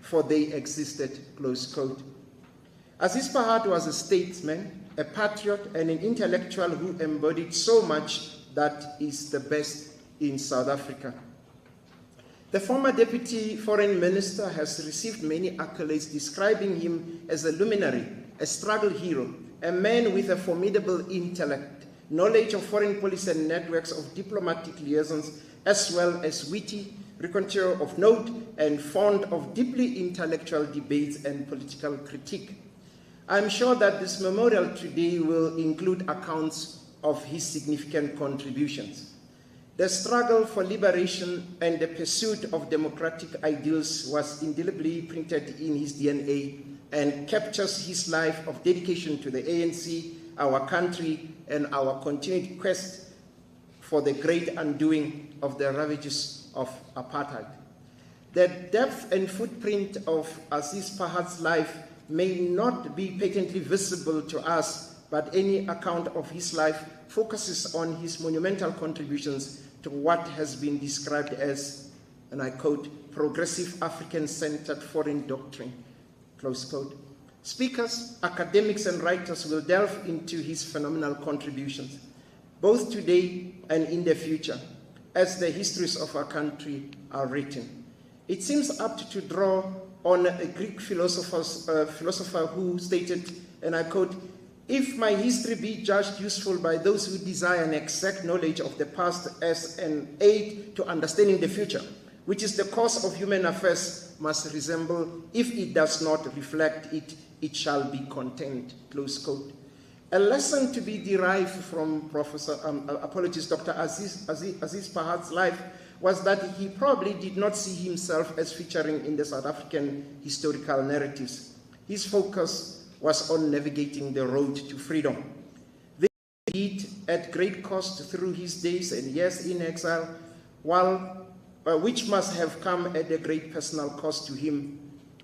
for they existed, close quote. Aziz Pahad was a statesman, a patriot, and an intellectual who embodied so much that is the best in South Africa. The former Deputy Foreign Minister has received many accolades describing him as a luminary, a struggle hero, a man with a formidable intellect, knowledge of foreign policy and networks of diplomatic liaisons, as well as witty, raconteur of note, and fond of deeply intellectual debates and political critique. I'm sure that this memorial today will include accounts of his significant contributions. The struggle for liberation and the pursuit of democratic ideals was indelibly printed in his DNA and captures his life of dedication to the ANC, our country, and our continued quest for the great undoing of the ravages of apartheid. The depth and footprint of Aziz Pahad's life may not be patently visible to us, but any account of his life focuses on his monumental contributions to what has been described as, and I quote, progressive African-centered foreign doctrine, close quote. Speakers, academics, and writers will delve into his phenomenal contributions, both today and in the future, as the histories of our country are written. It seems apt to draw on a Greek philosopher who stated, and I quote, "If my history be judged useful by those who desire an exact knowledge of the past as an aid to understanding the future, which is the course of human affairs, must resemble, if it does not reflect it, it shall be contained," close quote. A lesson to be derived from Dr. Aziz Pahad's life was that he probably did not see himself as featuring in the South African historical narratives. His focus was on navigating the road to freedom. This he did at great cost through his days and years in exile, which must have come at a great personal cost to him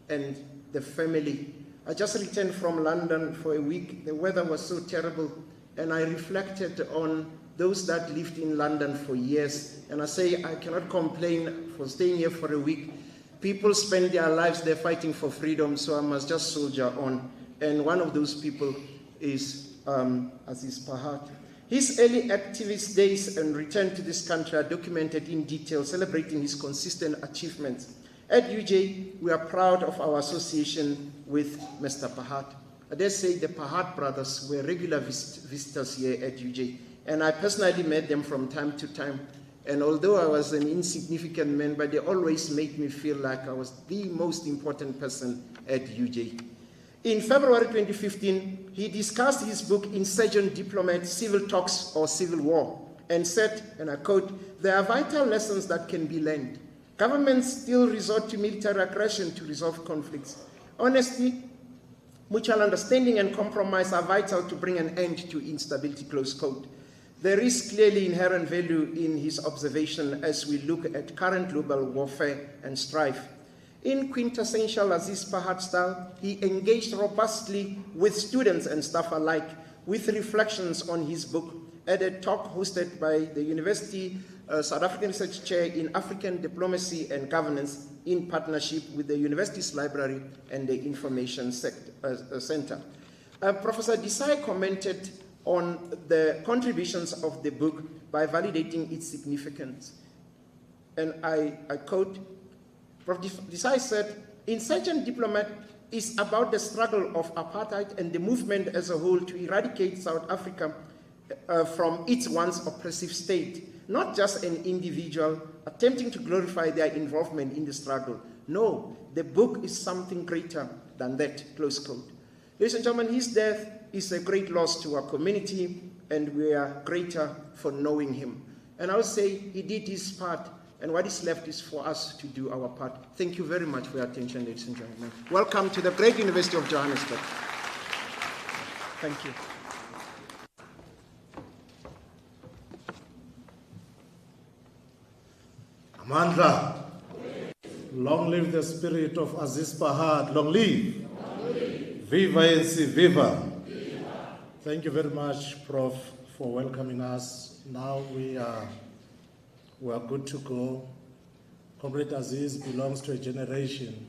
and the family. I just returned from London for a week. The weather was so terrible, and I reflected on those that lived in London for years. And I say, I cannot complain for staying here for a week. People spend their lives there fighting for freedom, so I must just soldier on. And one of those people is Aziz Pahad. His early activist days and return to this country are documented in detail, celebrating his consistent achievements. At UJ, we are proud of our association with Mr. Pahad. I dare say the Pahad brothers were regular visitors here at UJ, and I personally met them from time to time. And although I was an insignificant man, but they always made me feel like I was the most important person at UJ. In February 2015, he discussed his book, Insurgent Diplomat, Civil Talks or Civil War, and said, and I quote, "There are vital lessons that can be learned. Governments still resort to military aggression to resolve conflicts. Honesty, mutual understanding, and compromise are vital to bring an end to instability," close quote. There is clearly inherent value in his observation as we look at current global warfare and strife. In quintessential Aziz Pahad style, he engaged robustly with students and staff alike with reflections on his book at a talk hosted by the University South African Research Chair in African Diplomacy and Governance in partnership with the University's Library and the Information Center. Professor Desai commented on the contributions of the book by validating its significance. And I quote, Prof. Desai said, "Insurgent Diplomat is about the struggle of apartheid and the movement as a whole to eradicate South Africa from its once oppressive state, not just an individual attempting to glorify their involvement in the struggle. No, the book is something greater than that," close quote. Ladies and gentlemen, his death is a great loss to our community, and we are greater for knowing him. And I would say he did his part, and what is left is for us to do our part. Thank you very much for your attention, ladies and gentlemen. Welcome to the great University of Johannesburg. Thank you. Amandla, long live the spirit of Aziz Pahad, long live. Viva ANC, viva. Thank you very much, Prof, for welcoming us. Now we are good to go. Comrade Aziz belongs to a generation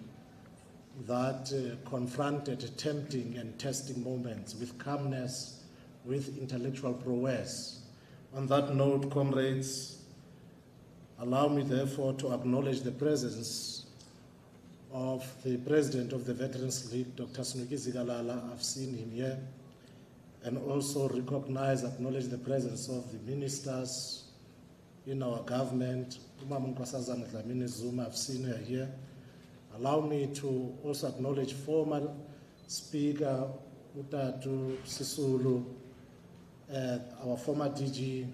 that confronted tempting and testing moments with calmness, with intellectual prowess. On that note, comrades, allow me therefore to acknowledge the presence of the President of the Veterans League, Dr. Snuki Zigalala. I've seen him here. And also acknowledge the presence of the ministers in our government. I've seen her here. Allow me to also acknowledge former Speaker Utatu Sisulu, our former DG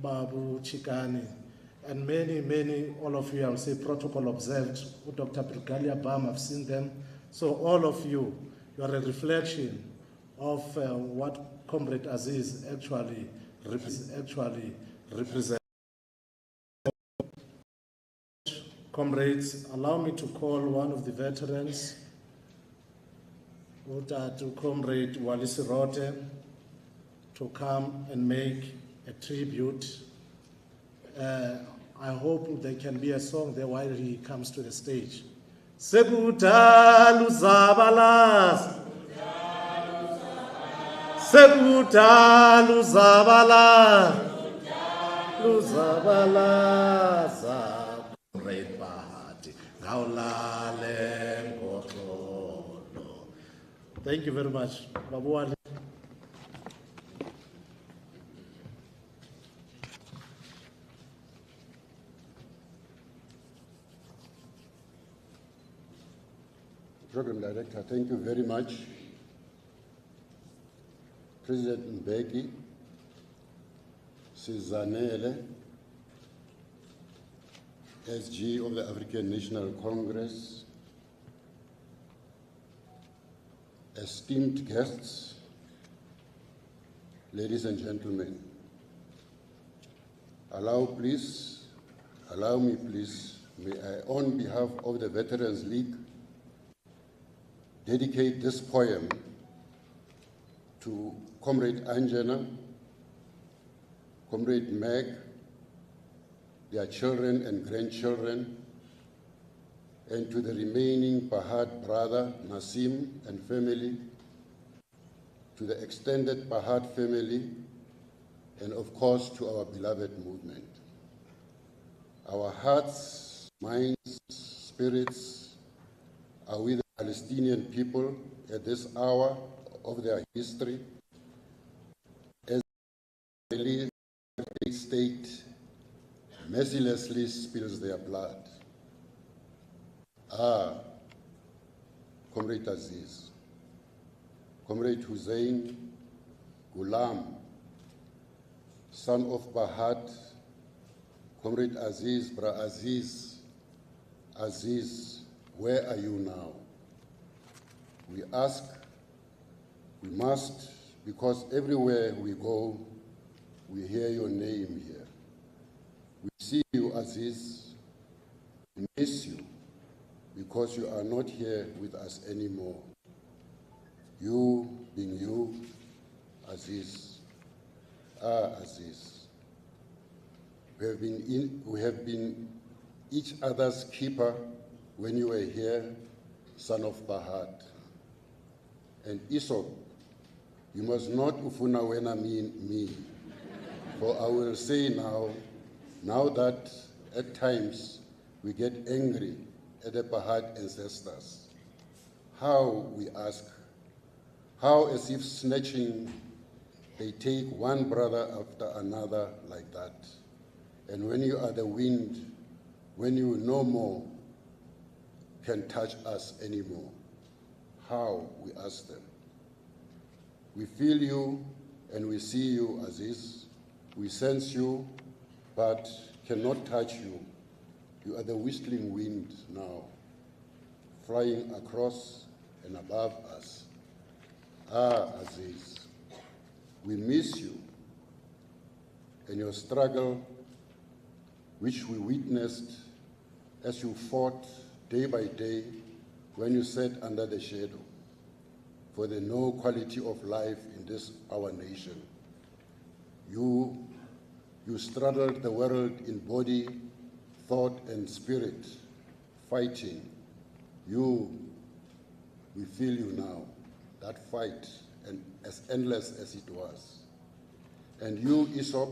Babu Chikani, and many, all of you, I would say protocol observed, Dr. Brigalia Bam, I've seen them. So all of you, you are a reflection of what Comrade Aziz actually represents. Comrades, allow me to call one of the veterans, to Comrade Walisirote, to come and make a tribute. I hope there can be a song there while he comes to the stage. Sekudala uzabalasa, sekudala uzabalasa, Comrade Pahad, ngawulale ngoxolo. Thank you very much. Babu Wali. Program Director, thank you very much. President Mbeki, Sizanele, SG of the African National Congress, esteemed guests, ladies and gentlemen, allow me please, may I on behalf of the Veterans League dedicate this poem to Comrade Anjana, Comrade Meg, their children and grandchildren, and to the remaining Pahad brother, Nasim and family, to the extended Pahad family, and of course to our beloved movement. Our hearts, minds, spirits are with the Palestinian people at this hour of their history, as the state mercilessly spills their blood. Comrade Aziz, Comrade Hussein, Ghulam, son of Pahad, Comrade Aziz, Bra Aziz, Aziz, where are you now? We ask, we must, because everywhere we go, we hear your name here. We see you, Aziz. We miss you because you are not here with us anymore. You being you, Aziz. Aziz. We have been each other's keeper when you were here, son of Pahad. And Isop, you must not ufuna wena me, for I will say now that at times we get angry at the Pahad ancestors. How, we ask, how as if snatching, they take one brother after another like that. And when you are the wind, when you no more can touch us anymore. How, we ask them. We feel you and we see you, Aziz. We sense you, but cannot touch you. You are the whistling wind now, flying across and above us. Aziz, we miss you and your struggle, which we witnessed as you fought day by day when you sat under the shadow for the no quality of life in this, our nation. You straddled the world in body, thought, and spirit, fighting. You we feel you now, that fight, and as endless as it was. And you, Aesop,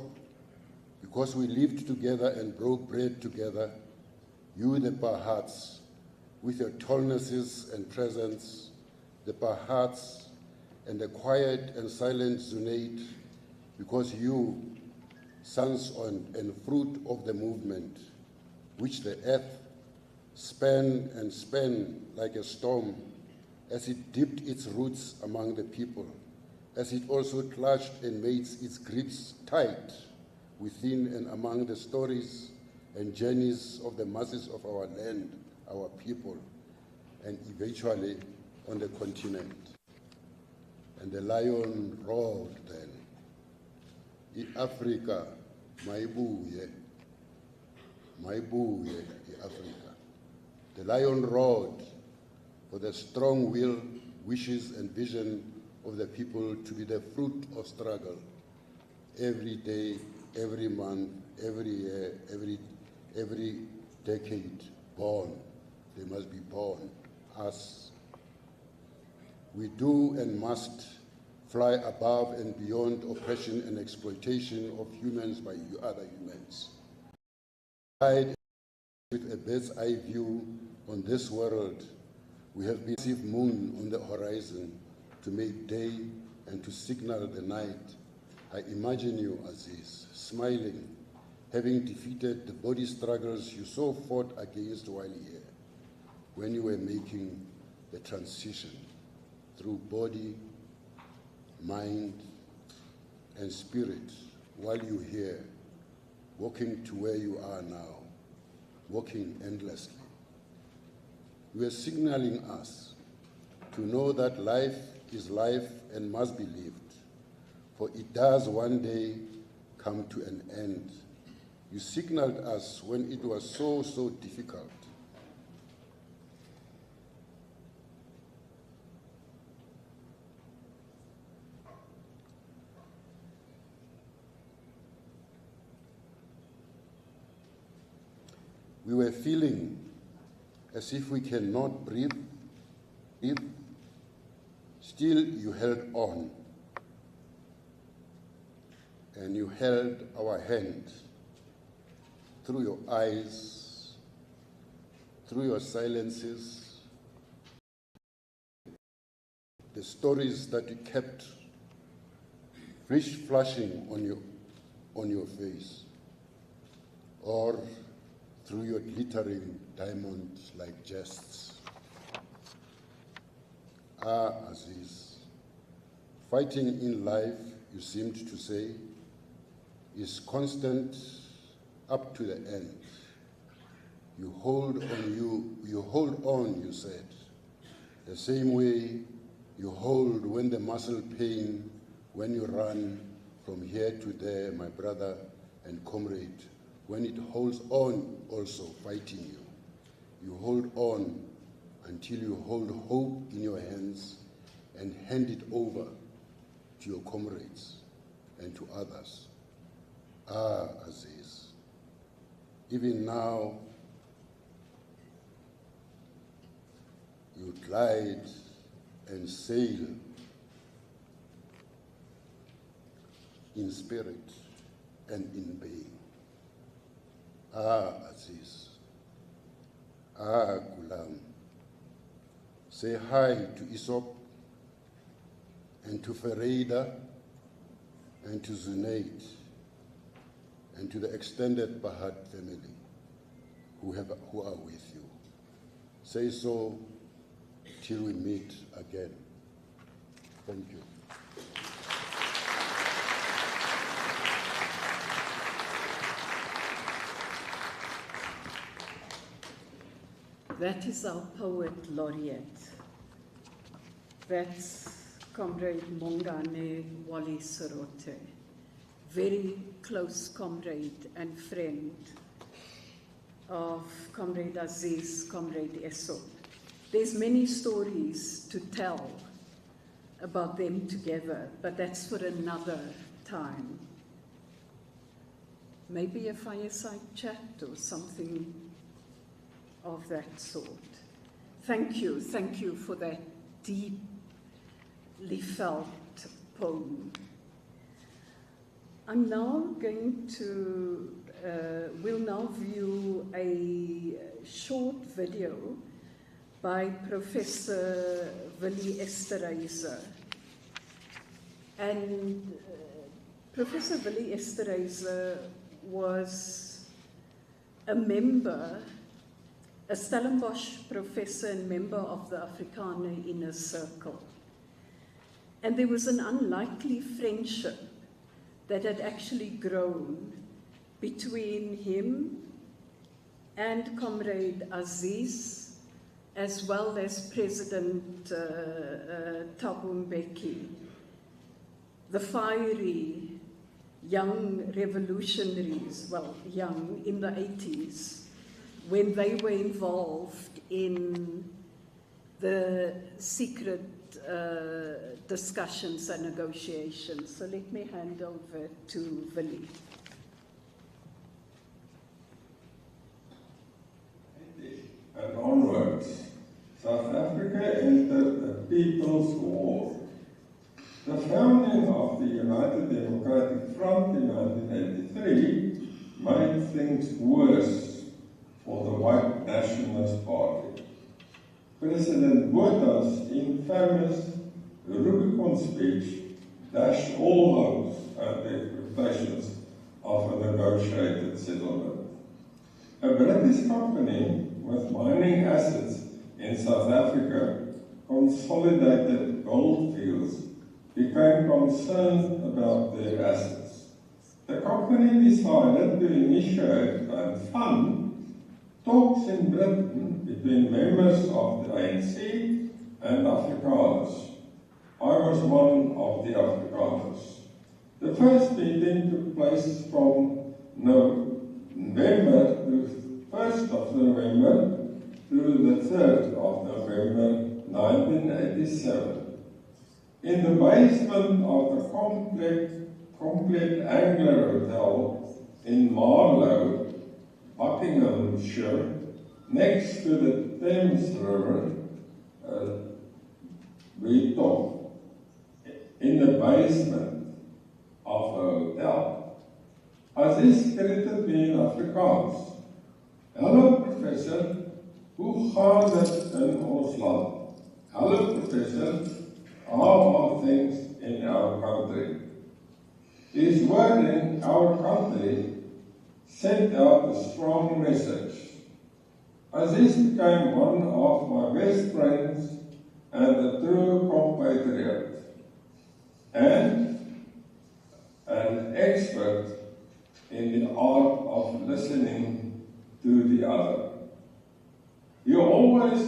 because we lived together and broke bread together, you, the Pahads, with your tallnesses and presence, the Pahads, and the quiet and silent Zunaid, because you, sons and fruit of the movement, which the earth span and span like a storm, as it dipped its roots among the people, as it also clutched and made its grips tight within and among the stories and journeys of the masses of our land, our people, and eventually on the continent. And the lion roared then, "I-Africa, mayibuye, mayibuye, I-Africa." The lion roared for the strong will, wishes, and vision of the people to be the fruit of struggle. Every day, every month, every year, every decade, born. They must be born, us. We do and must fly above and beyond oppression and exploitation of humans by other humans. Guide with a bird's eye view on this world. We have been a massive moon on the horizon to make day and to signal the night. I imagine you, Aziz, smiling, having defeated the body struggles you so fought against while here, when you were making the transition through body, mind, and spirit, while you're here, walking to where you are now, walking endlessly. You are signaling us to know that life is life and must be lived, for it does one day come to an end. You signaled us when it was so difficult. We were feeling as if we cannot breathe. Still, you held on. And you held our hand through your eyes, through your silences, the stories that you kept flashing on your face, or through your glittering diamond-like jests. Ah, Aziz, fighting in life, you seemed to say, is constant up to the end. You hold on, you said, the same way you hold when the muscle pain, when you run from here to there, my brother and comrade, when it holds on also fighting you. You hold on until you hold hope in your hands and hand it over to your comrades and to others. Ah, Aziz, even now you glide and sail in spirit and in being. Ah, Aziz. Ah, Gulam. Say hi to Aesop and to Ferreira and to Zunaid and to the extended Pahad family who are with you. Say so till we meet again. Thank you. That is our poet laureate. That's Comrade Mongane Wally Serote, very close comrade and friend of Comrade Aziz, Comrade Aesop. There's many stories to tell about them together, but that's for another time. Maybe a fireside chat or something of that sort. Thank you for that deeply felt poem. I'm now going to, we'll now view a short video by Professor Willie Esterhuizen. And Professor Willie Esterhuizen was a member, a Stellenbosch professor and member of the Afrikaner Inner Circle. And there was an unlikely friendship that had actually grown between him and Comrade Aziz, as well as President Thabo Mbeki, the fiery young revolutionaries, well, young in the 80s, when they were involved in the secret discussions and negotiations. So let me hand over to Willie. And onwards, South Africa entered a people's war. The founding of the United Democratic Front in 1983 made things worse for the white nationalist party. President Botha's infamous Rubicon speech dashed all hopes and expectations of a negotiated settlement. A British company with mining assets in South Africa, Consolidated Goldfields, became concerned about their assets. The company decided to initiate and fund talks in Britain between members of the ANC and Afrikaners. I was one of the Afrikaners. The first meeting took place from November to 1st of November to the 3rd of November 1987. In the basement of the Complete Angler Hotel in Marlow, Buckinghamshire, next to the Thames River, we talked in the basement of a hotel. Aziz greeted me in Afrikaans. Hello, Professor. Hoe gaat het in ons land? Hello, Professor. How are things in our country? His word in our country sent out a strong message. Aziz became one of my best friends and a true compatriot, and an expert in the art of listening to the other. He always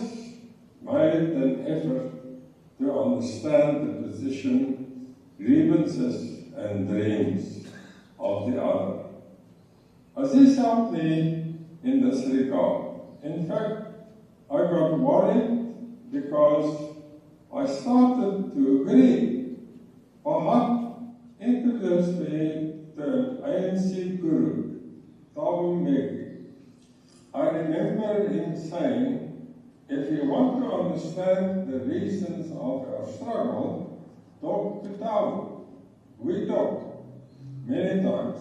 made an effort to understand the position, grievances, and dreams of the other. Aziz helped me in this regard. In fact, I got worried because I started to agree. Pahad introduced me to an ANC guru, Thabo Mbeki. I remember him saying, if you want to understand the reasons of our struggle, talk to Thabo. We talked many times.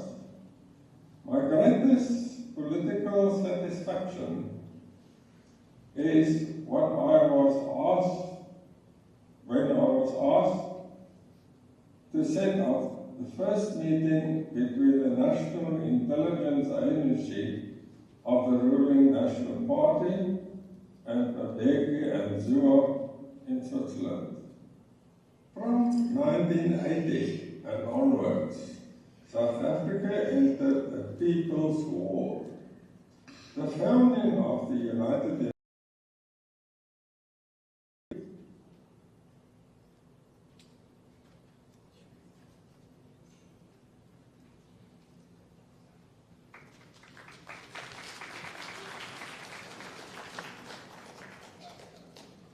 My greatest political satisfaction is when I was asked to set up the first meeting between the National Intelligence Agency of the ruling National Party and Mbeki and Zuma in Switzerland. From 1980 and onwards, South Africa entered a people's war. The founding of the United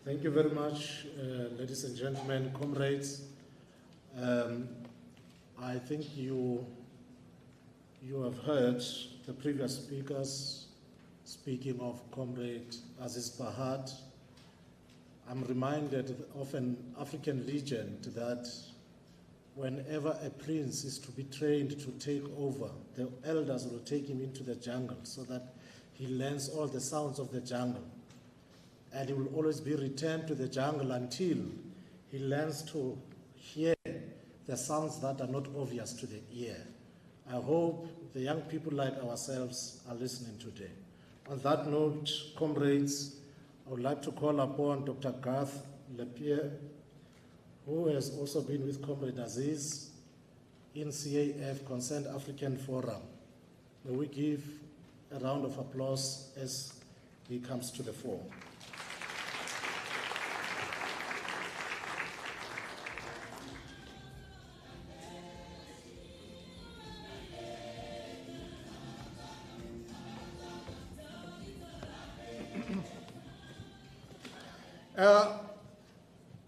Thank you very much, ladies and gentlemen, comrades. I think you have heard the previous speakers speaking of Comrade Aziz Pahad, I'm reminded of an African legend that whenever a prince is to be trained to take over, the elders will take him into the jungle so that he learns all the sounds of the jungle. And he will always be returned to the jungle until he learns to hear the sounds that are not obvious to the ear. I hope the young people like ourselves are listening today. On that note, comrades, I would like to call upon Dr. Garth Lepierre, who has also been with Comrade Aziz in CAF, Concerned African Forum. May we give a round of applause as he comes to the fore.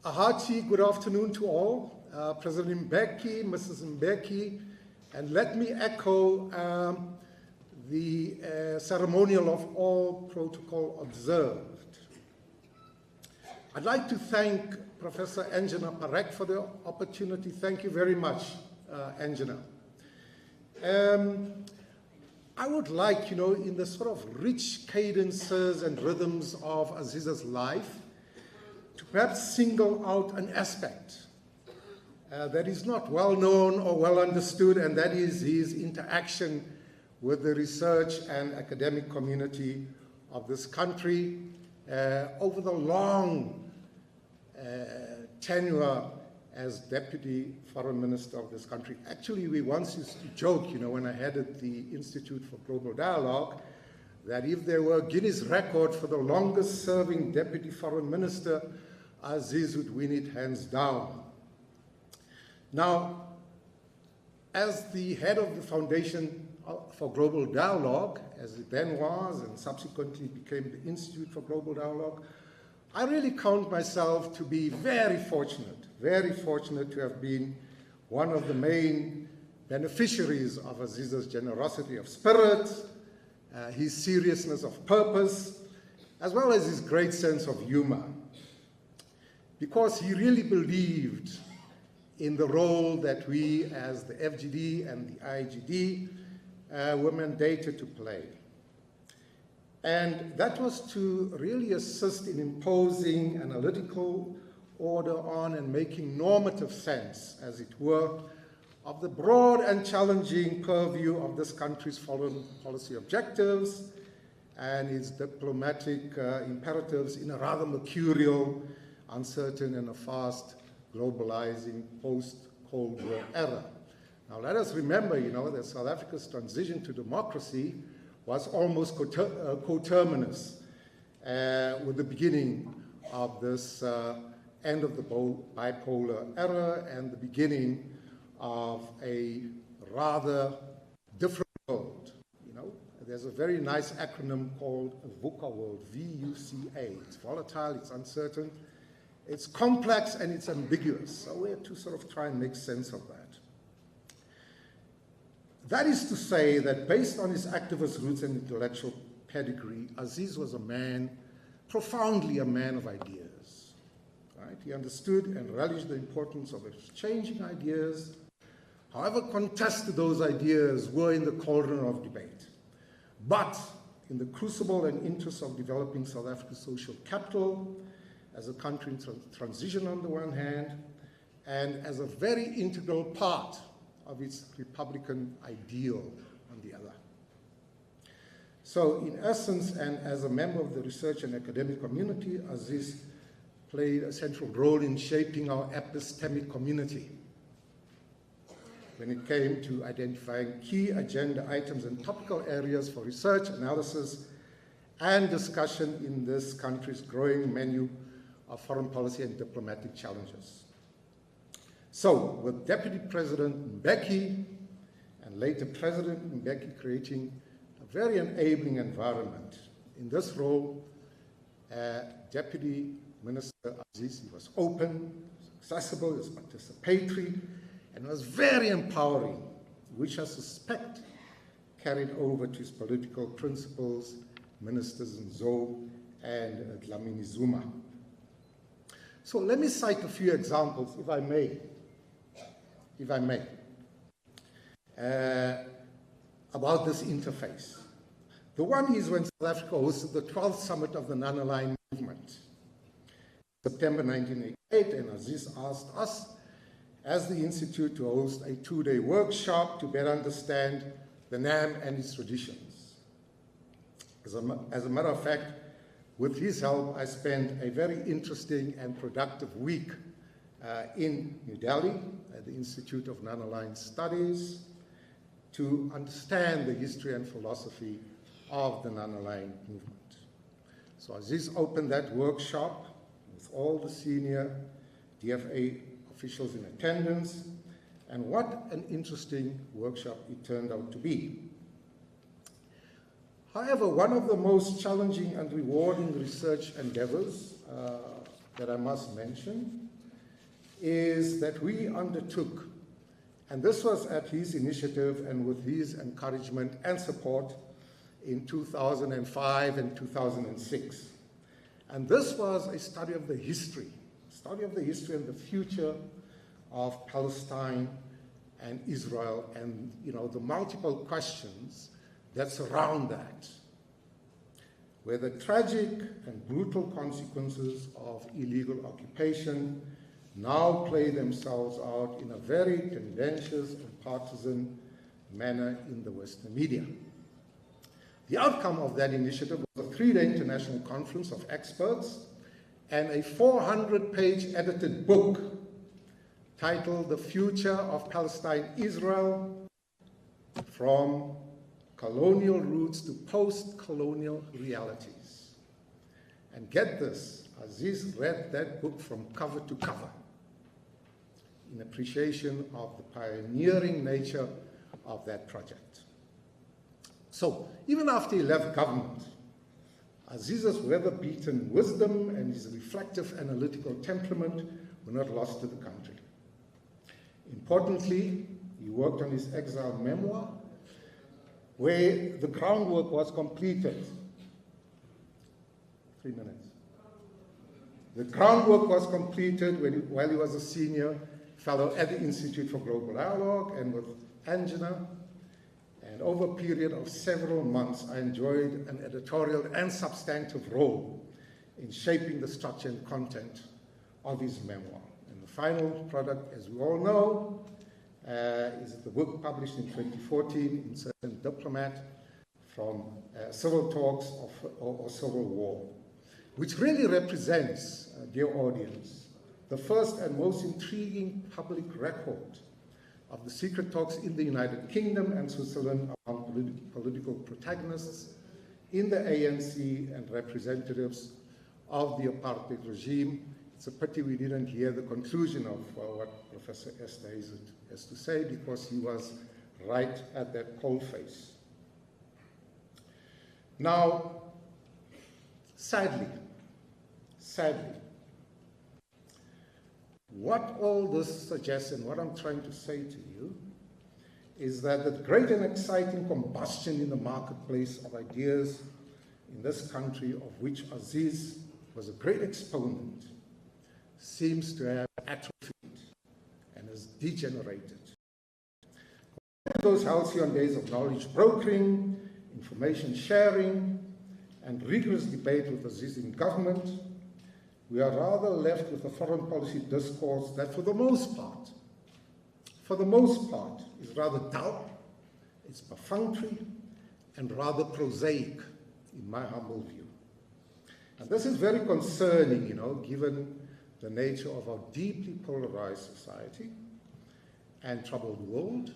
A hearty good afternoon to all. President Mbeki, Mrs. Mbeki, and let me echo the ceremonial of all protocol observed. I'd like to thank Professor Angela Parek for the opportunity. Thank you very much, Angela. I would like, in the sort of rich cadences and rhythms of Aziz's life, to perhaps single out an aspect that is not well known or well understood, and that is his interaction with the research and academic community of this country over the long tenure as Deputy Foreign Minister of this country. Actually, we once used to joke, when I headed the Institute for Global Dialogue, that if there were a Guinness record for the longest serving Deputy Foreign Minister, Aziz would win it hands down. Now, as the head of the Foundation for Global Dialogue, as it then was and subsequently became the Institute for Global Dialogue, I really count myself to be very fortunate to have been one of the main beneficiaries of Aziz's generosity of spirit, his seriousness of purpose, as well as his great sense of humor. Because he really believed in the role that we as the FGD and the IGD were mandated to play. And that was to really assist in imposing analytical order on and making normative sense, as it were, of the broad and challenging purview of this country's foreign policy objectives and its diplomatic imperatives in a rather mercurial, uncertain, and a fast globalizing post-Cold War era. Now let us remember, that South Africa's transition to democracy was almost coterminous with the beginning of this end of the bipolar era and the beginning of a rather different world. There's a very nice acronym called VUCA world, V-U-C-A. It's volatile, it's uncertain, it's complex, and it's ambiguous. So we have to sort of try and make sense of that. That is to say that based on his activist roots and intellectual pedigree, Aziz was profoundly a man of ideas. Right? He understood and relished the importance of exchanging ideas, however contested those ideas were in the cauldron of debate. But in the crucible and interest of developing South Africa's social capital as a country in transition on the one hand, and as a very integral part of its Republican ideal on the other. So in essence, and as a member of the research and academic community, Aziz played a central role in shaping our epistemic community when it came to identifying key agenda items and topical areas for research, analysis, and discussion in this country's growing menu of foreign policy and diplomatic challenges. So, with Deputy President Mbeki and later President Mbeki creating a very enabling environment, in this role, Deputy Minister Aziz, he was open, accessible, he was participatory, and was very empowering, which I suspect carried over to his political principals, ministers Nzo and Dlamini Zuma. So let me cite a few examples, if I may, about this interface. The one is when South Africa hosted the 12th summit of the non-aligned movement, September 1988, and Aziz asked us, as the Institute, to host a 2-day workshop to better understand the NAM and its traditions. As a matter of fact, with his help, I spent a very interesting and productive week in New Delhi at the Institute of Non-Aligned Studies to understand the history and philosophy of the non-aligned movement. So Aziz opened that workshop with all the senior DFA officials in attendance, and what an interesting workshop it turned out to be. However, one of the most challenging and rewarding research endeavors that I must mention is that we undertook, and this was at his initiative and with his encouragement and support, in 2005 and 2006. And this was a study of the history and the future of Palestine and Israel, and the multiple questions that surround that, where the tragic and brutal consequences of illegal occupation now play themselves out in a very tendentious and partisan manner in the Western media. The outcome of that initiative was a 3-day international conference of experts and a 400-page edited book titled The Future of Palestine-Israel, From Colonial Roots to Post-Colonial Realities. And get this, Aziz read that book from cover to cover in appreciation of the pioneering nature of that project. So, even after he left government, Aziz's weather-beaten wisdom and his reflective analytical temperament were not lost to the country. Importantly, he worked on his exile memoir, where the groundwork was completed. 3 minutes. The groundwork was completed while he was a senior fellow at the Institute for Global Dialogue and with Angela. And over a period of several months, I enjoyed an editorial and substantive role in shaping the structure and content of his memoir. And the final product, as we all know, is the book published in 2014, Insurgent Diplomat, from Civil Talks or Civil War, which really represents, dear audience, the first and most intriguing public record of the secret talks in the United Kingdom and Switzerland among political protagonists in the ANC and representatives of the apartheid regime. It's a pity we didn't hear the conclusion of what Professor Esther has to say, because he was right at that coalface. Now, sadly, what all this suggests, and what I'm trying to say to you, is that the great and exciting combustion in the marketplace of ideas in this country, of which Aziz was a great exponent, seems to have atrophied and has degenerated. Those halcyon days of knowledge brokering, information sharing, and rigorous debate with Aziz in government, we are rather left with a foreign policy discourse that for the most part, is rather dull, it's perfunctory, and rather prosaic, in my humble view. And this is very concerning, given the nature of our deeply polarized society and troubled world,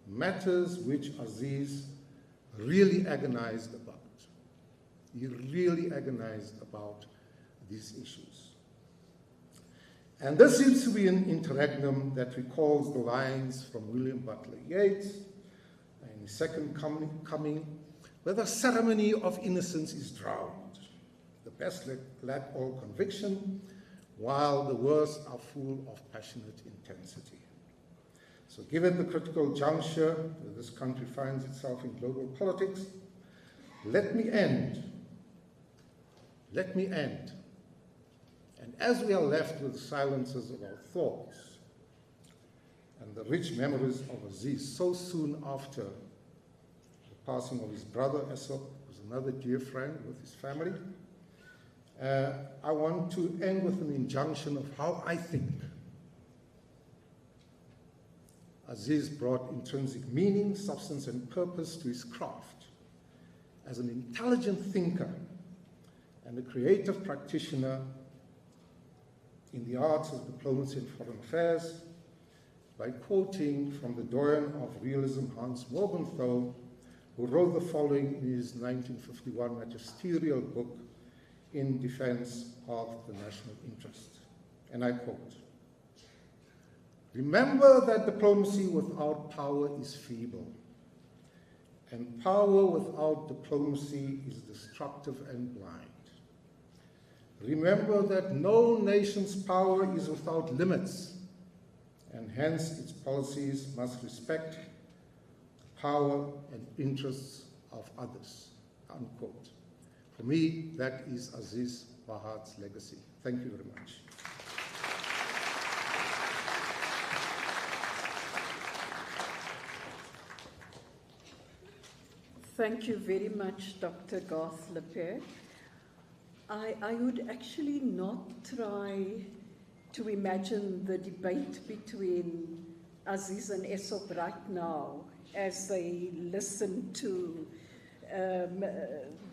matters which Aziz really agonized about. He really agonized about these issues. And this seems to be an interregnum that recalls the lines from William Butler Yeats in his Second Coming, where the ceremony of innocence is drowned. The best lack all conviction, while the worst are full of passionate intensity. So given the critical juncture that this country finds itself in global politics, let me end And as we are left with the silences of our thoughts and the rich memories of Aziz so soon after the passing of his brother Esop, who was another dear friend with his family, I want to end with an injunction of how I think Aziz brought intrinsic meaning, substance, and purpose to his craft as an intelligent thinker and a creative practitioner in the arts of diplomacy and foreign affairs, by quoting from the doyen of realism, Hans Morgenthau, who wrote the following in his 1951 magisterial book, In Defense of the National Interest. And I quote, "Remember that diplomacy without power is feeble, and power without diplomacy is destructive and blind. Remember that no nation's power is without limits, and hence its policies must respect the power and interests of others." Unquote. For me, that is Aziz Pahad's legacy. Thank you very much. Thank you very much, Dr. Garth Lepere. I would actually not try to imagine the debate between Aziz and Esop right now as they listen to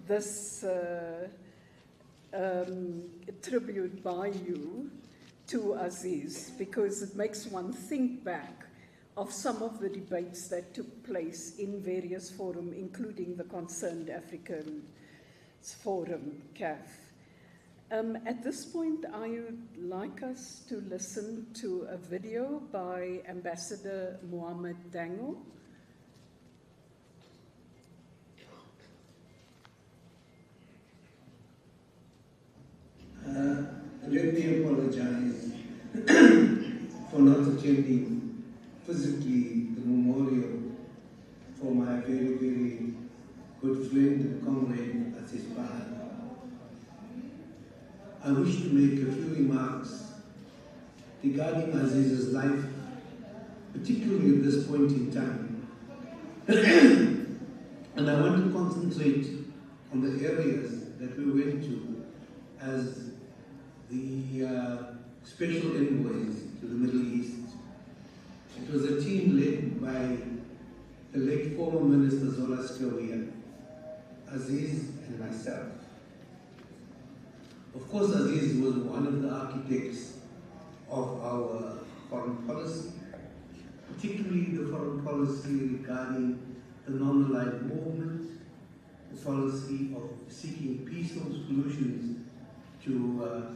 this tribute by you to Aziz, because it makes one think back of some of the debates that took place in various forums, including the Concerned African Forum, CAF. At this point, I would like us to listen to a video by Ambassador Mohamed Dango. Let me apologize for not attending physically the memorial for my very, very good friend and comrade Aziz Pahad. I wish to make a few remarks regarding Aziz's life, particularly at this point in time. And I want to concentrate on the areas that we went to as the special envoys to the Middle East. It was a team led by the late former Minister Zola Skawia, Aziz and myself. Of course, Aziz was one of the architects of our foreign policy, particularly the foreign policy regarding the non-aligned movement, the policy of seeking peaceful solutions to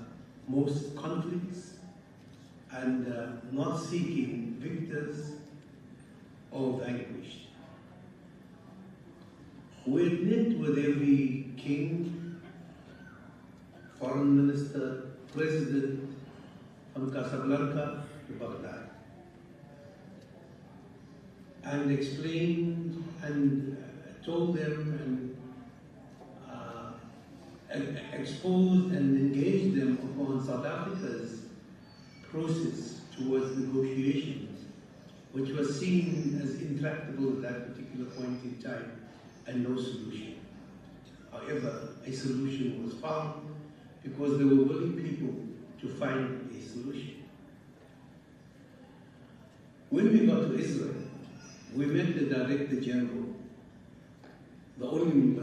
most conflicts, and not seeking victors or vanquished. We had met with every king, foreign minister, president, from Casablanca to Baghdad, and explained and told them and exposed and engaged them upon South Africa's process towards negotiations, which was seen as intractable at that particular point in time, and no solution. However, a solution was found because there were willing people to find a solution. When we got to Israel, we met the Director General, the only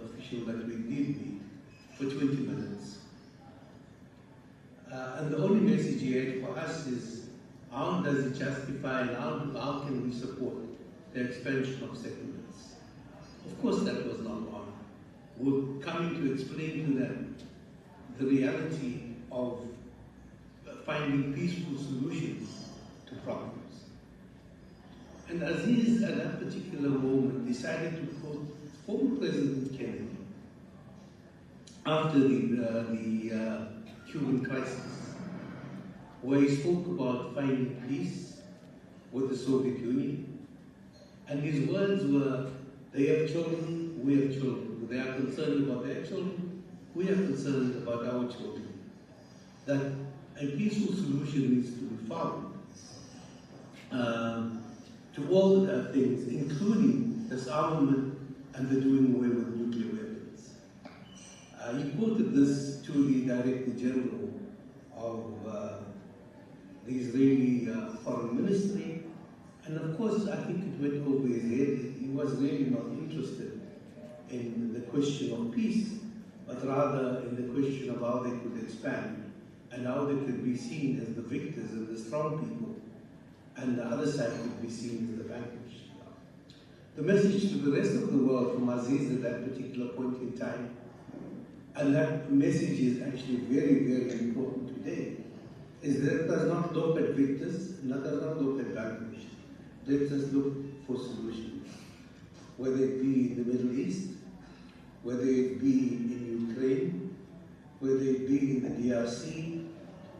official that we did meet, for 20 minutes. And the only message he had for us is, how does it justify and how can we support the expansion of settlements? Of course, that was not on. We're coming to explain to them the reality of finding peaceful solutions to problems. And Aziz, at that particular moment, decided to quote former President Kennedy after the Cuban crisis, where he spoke about finding peace with the Soviet Union. And his words were, they have children, we have children. They are concerned about their children, we are concerned about our children. that a peaceful solution needs to be found to all things, including disarmament and the doing away with nuclear weapons. He quoted this to the Director General of the Israeli Foreign Ministry, and of course I think it went over his head. He was really not interested in the question of peace, but rather in the question of how they could expand and how they could be seen as the victors and the strong people, and the other side could be seen as the vanquished. The message to the rest of the world from Aziz at that particular point in time, and that message is actually very, very important today, is that it does not look at victors, and that does not look at vanquished. Let us look for solutions, whether it be in the Middle East, whether it be in Ukraine, whether it be in the DRC,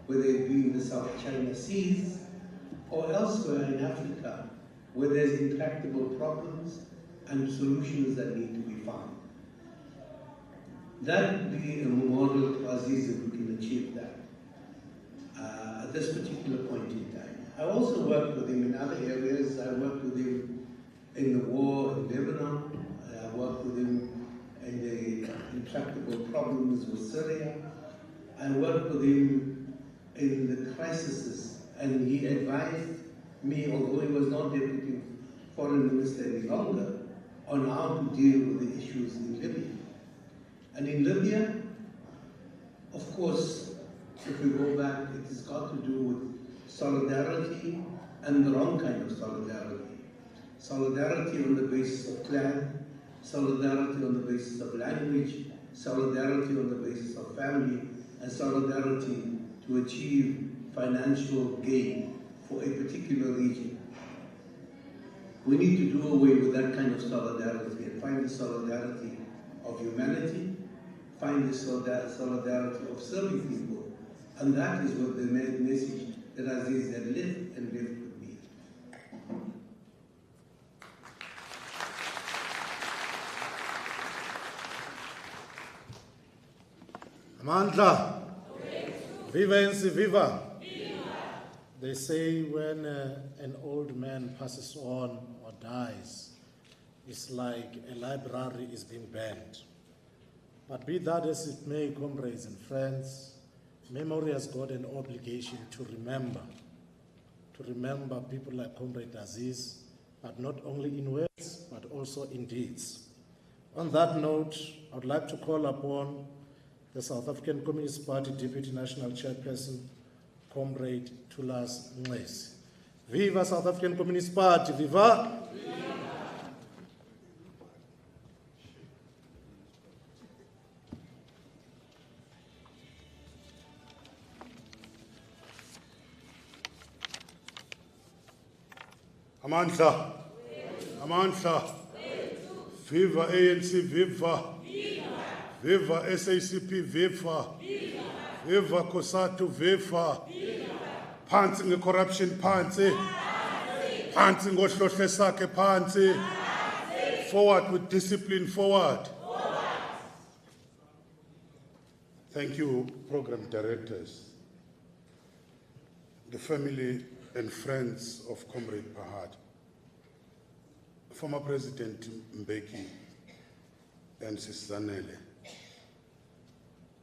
whether it be in the South China Seas, or elsewhere in Africa, where there's intractable problems and solutions that need to be found. That would be a model to Aziz if we can achieve that at this particular point in time. I also worked with him in other areas. I worked with him in the war in Lebanon. I worked with him in the intractable problems with Syria. I worked with him in the crises, and he advised me, although he was not Deputy Foreign Minister any longer, on how to deal with the issues in Libya. And in Libya, of course, if we go back, it has got to do with solidarity and the wrong kind of solidarity. Solidarity on the basis of clan, solidarity on the basis of language, solidarity on the basis of family, and solidarity to achieve financial gain for a particular region. We need to do away with that kind of solidarity and find the solidarity of humanity, find the solidarity of serving people, and that is what the message that Aziz had lived and lived with me. Amandla, viva NC, viva. They say when an old man passes on or dies, it's like a library is being banned. But be that as it may, comrades and friends, memory has got an obligation to remember people like Comrade Aziz, but not only in words, but also in deeds. On that note, I would like to call upon the South African Communist Party Deputy National Chairperson, Comrade Thulas Nxesi. Viva South African Communist Party, viva! Amandla, Amandla, viva ANC, viva, viva SACP, viva, viva COSATU, viva, phansi nge-corruption, phansi, phansi ngohlohle sakhe, phansi, forward with discipline, forward. Thank you, program directors, the family and friends of Comrade Pahad, former President Mbeki and Sisanele,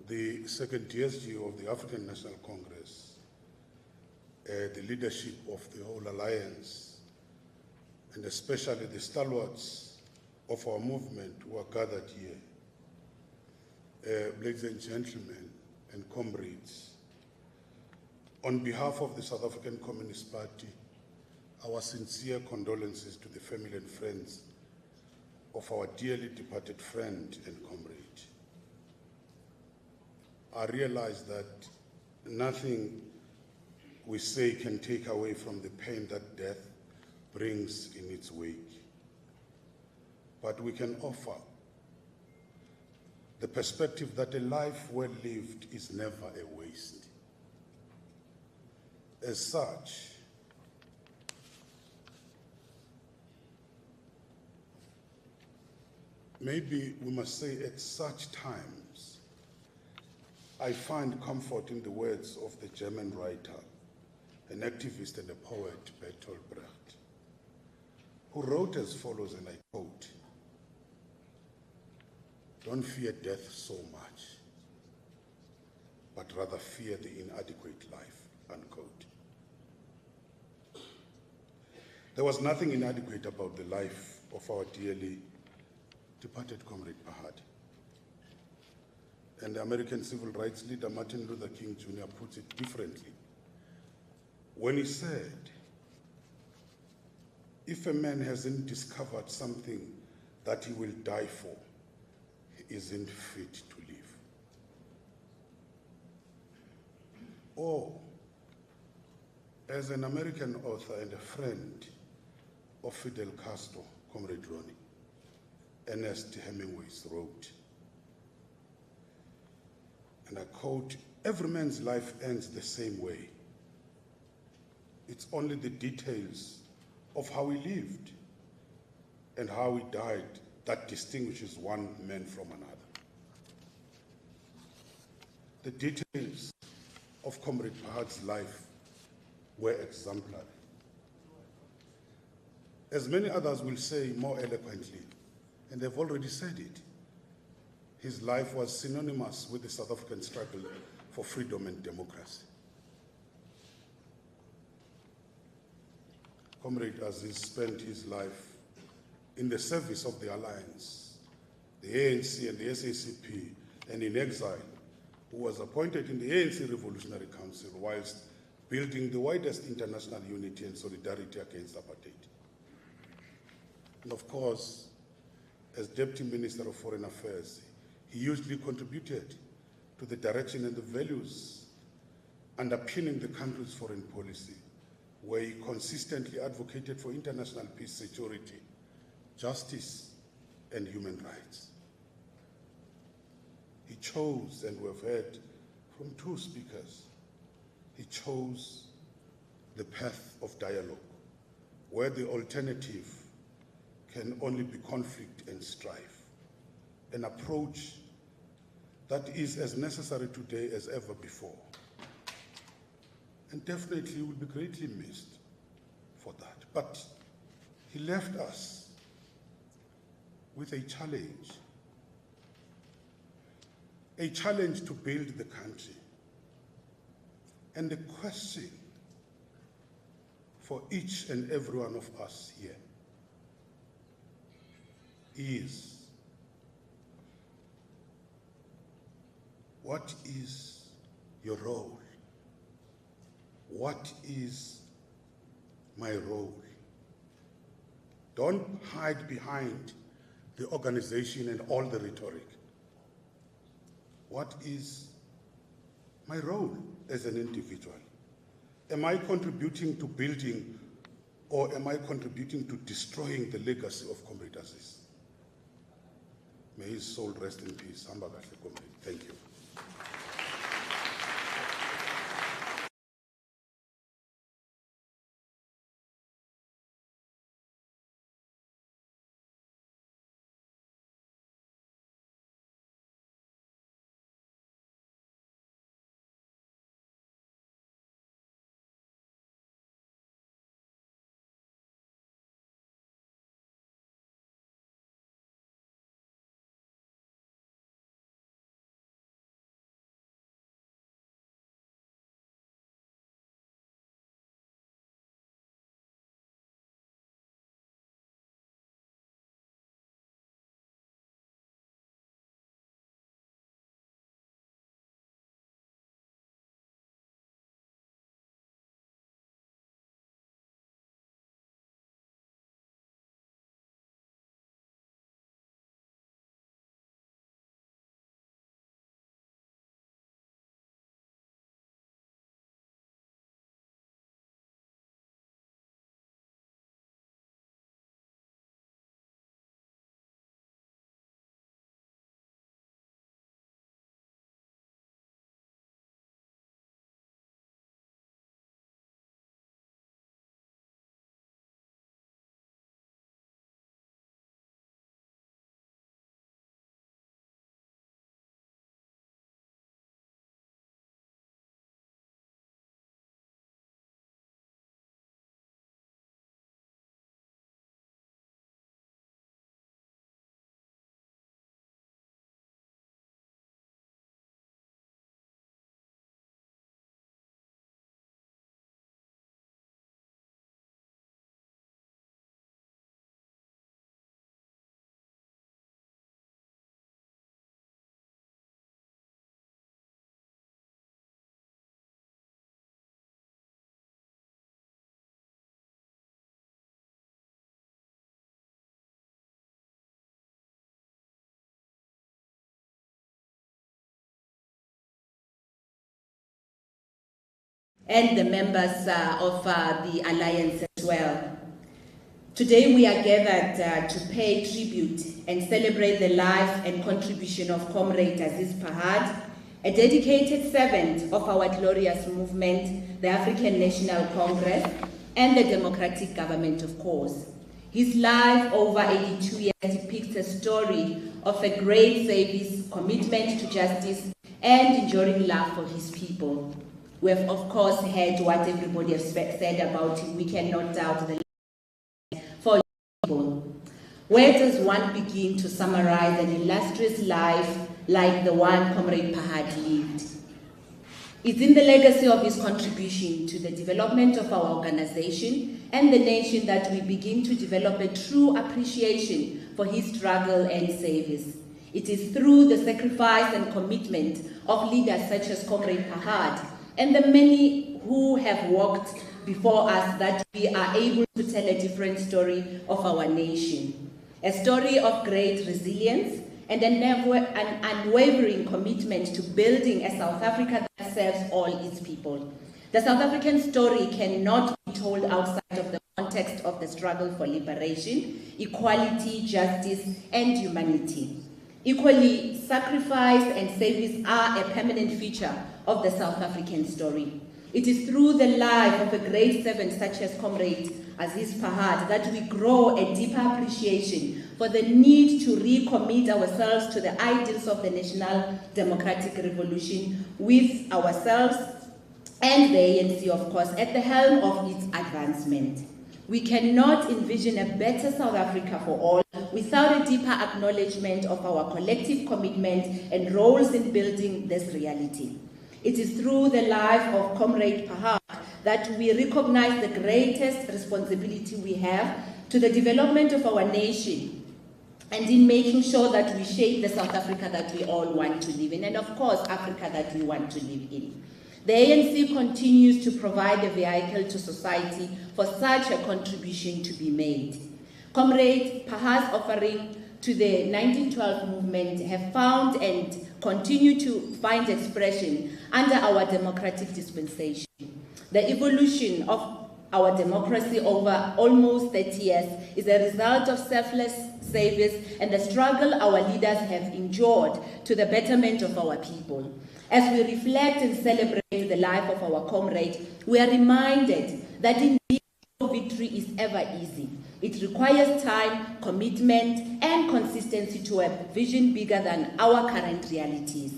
the second DSG of the African National Congress, the leadership of the whole alliance, and especially the stalwarts of our movement who are gathered here. Ladies and gentlemen and comrades, on behalf of the South African Communist Party, our sincere condolences to the family and friends of our dearly departed friend and comrade. I realize that nothing we say can take away from the pain that death brings in its wake. But we can offer the perspective that a life well lived is never a waste. As such, maybe we must say at such times, I find comfort in the words of the German writer, an activist and a poet, Bertolt Brecht, who wrote as follows, and I quote, "Don't fear death so much, but rather fear the inadequate life," unquote. There was nothing inadequate about the life of our dearly departed Comrade Pahad. And the American civil rights leader Martin Luther King Jr. puts it differently when he said, "If a man hasn't discovered something that he will die for, he isn't fit to live." Or, as an American author and a friend of Fidel Castro, Comrade Ronnie, Ernest Hemingway wrote, and I quote, "Every man's life ends the same way. It's only the details of how he lived and how he died that distinguishes one man from another." The details of Comrade Pahad's life were exemplary. As many others will say more eloquently, and they've already said it, his life was synonymous with the South African struggle for freedom and democracy. Comrade Aziz spent his life in the service of the Alliance, the ANC and the SACP, and in exile, who was appointed in the ANC Revolutionary Council whilst building the widest international unity and solidarity against apartheid. And of course, as Deputy Minister of Foreign Affairs, he hugely contributed to the direction and the values underpinning the country's foreign policy, where he consistently advocated for international peace, security, justice, and human rights. He chose, and we've heard from two speakers, he chose the path of dialogue, where the alternative can only be conflict and strife, an approach that is as necessary today as ever before. And definitely will be greatly missed for that. But he left us with a challenge to build the country. And the question for each and every one of us here is, what is your role? What is my role? Don't hide behind the organization and all the rhetoric. What is my role as an individual? Am I contributing to building, or am I contributing to destroying the legacy of Comrade Aziz? May his soul rest in peace. Thank you. and the members of the Alliance as well. Today we are gathered to pay tribute and celebrate the life and contribution of Comrade Aziz Pahad, a dedicated servant of our glorious movement, the African National Congress, and the democratic government, of course. His life over 82 years depicts a story of a great service, commitment to justice, and enduring love for his people. We have, of course, heard what everybody has said about him. We cannot doubt the love for people. Where does one begin to summarize an illustrious life like the one Comrade Pahad lived? It's in the legacy of his contribution to the development of our organization and the nation that we begin to develop a true appreciation for his struggle and service. It is through the sacrifice and commitment of leaders such as Comrade Pahad and the many who have walked before us that we are able to tell a different story of our nation. A story of great resilience and an unwavering commitment to building a South Africa that serves all its people. The South African story cannot be told outside of the context of the struggle for liberation, equality, justice, and humanity. Equally, sacrifice and service are a permanent feature of the South African story. It is through the life of a great servant such as Comrade Aziz Pahad that we grow a deeper appreciation for the need to recommit ourselves to the ideals of the National Democratic Revolution with ourselves and the ANC, of course, at the helm of its advancement. We cannot envision a better South Africa for all without a deeper acknowledgement of our collective commitment and roles in building this reality. It is through the life of Comrade Pahad that we recognize the greatest responsibility we have to the development of our nation and in making sure that we shape the South Africa that we all want to live in, and of course, Africa that we want to live in. The ANC continues to provide a vehicle to society for such a contribution to be made. Comrade Pahad's offering to the 1912 movement have found and continue to find expression under our democratic dispensation. The evolution of our democracy over almost 30 years is a result of selfless service and the struggle our leaders have endured to the betterment of our people. As we reflect and celebrate the life of our comrade, we are reminded that indeed no victory is ever easy. It requires time, commitment, and consistency to a vision bigger than our current realities.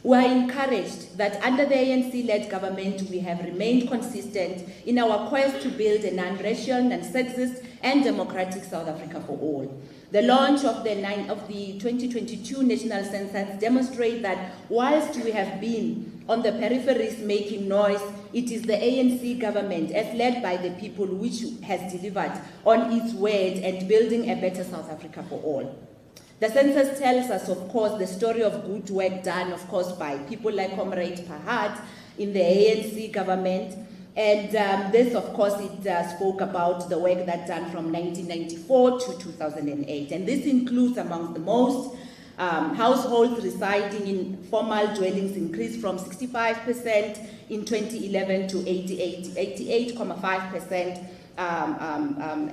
We are encouraged that under the ANC-led government, we have remained consistent in our quest to build a non-racial, non-sexist, and democratic South Africa for all. The launch of the 2022 National Census demonstrates that whilst we have been on the peripheries making noise, it is the ANC government, as led by the people, which has delivered on its word and building a better South Africa for all. The census tells us, of course, the story of good work done, of course, by people like Comrade Pahad in the ANC government. And this, of course, it spoke about the work that done from 1994 to 2008. And this includes, among the most, households residing in formal dwellings increased from 65% in 2011 to 88.5%.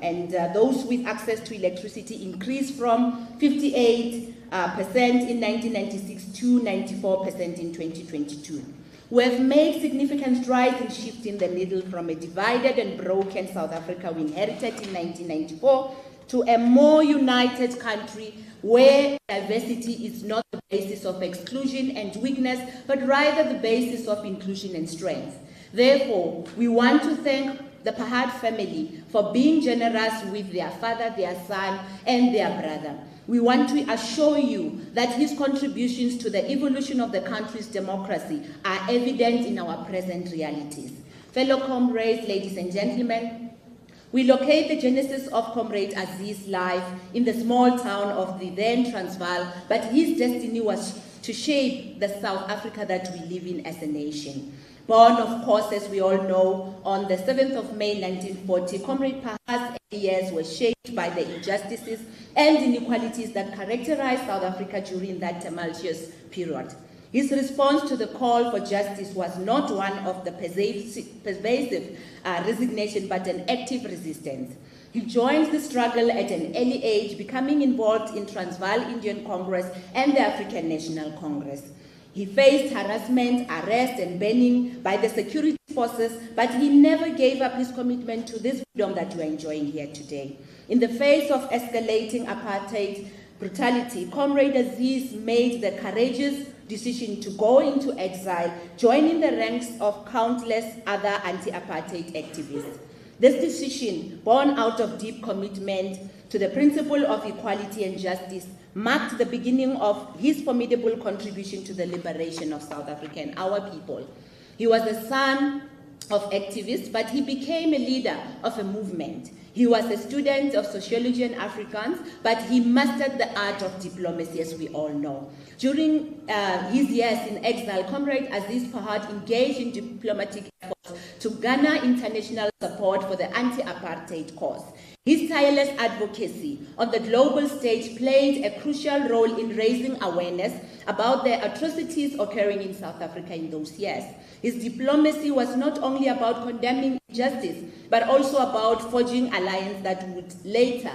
And those with access to electricity increased from 58% in 1996 to 94% in 2022. We have made significant strides in shifting the needle from a divided and broken South Africa we inherited in 1994 to a more united country where diversity is not the basis of exclusion and weakness, but rather the basis of inclusion and strength. Therefore, we want to thank the Pahad family for being generous with their father, their son, and their brother. We want to assure you that his contributions to the evolution of the country's democracy are evident in our present realities. Fellow comrades, ladies and gentlemen, we locate the genesis of Comrade Aziz's life in the small town of the then Transvaal, but his destiny was to shape the South Africa that we live in as a nation. Born, of course, as we all know, on the 7th of May 1940, Comrade Pahad's years were shaped by the injustices and inequalities that characterized South Africa during that tumultuous period. His response to the call for justice was not one of the pervasive resignation, but an active resistance. He joined the struggle at an early age, becoming involved in Transvaal Indian Congress and the African National Congress. He faced harassment, arrest, and banning by the security forces, but he never gave up his commitment to this freedom that we're enjoying here today. In the face of escalating apartheid brutality, Comrade Aziz made the courageous decision to go into exile, joining the ranks of countless other anti-apartheid activists. This decision, born out of deep commitment to the principle of equality and justice, marked the beginning of his formidable contribution to the liberation of South Africa and our people. He was the son of activists, but he became a leader of a movement. He was a student of sociology and Afrikaans, but he mastered the art of diplomacy, as we all know. During his years in exile, Comrade Aziz Pahad engaged in diplomatic efforts to garner international support for the anti-apartheid cause. His tireless advocacy on the global stage played a crucial role in raising awareness about the atrocities occurring in South Africa in those years. His diplomacy was not only about condemning injustice, but also about forging alliances that would later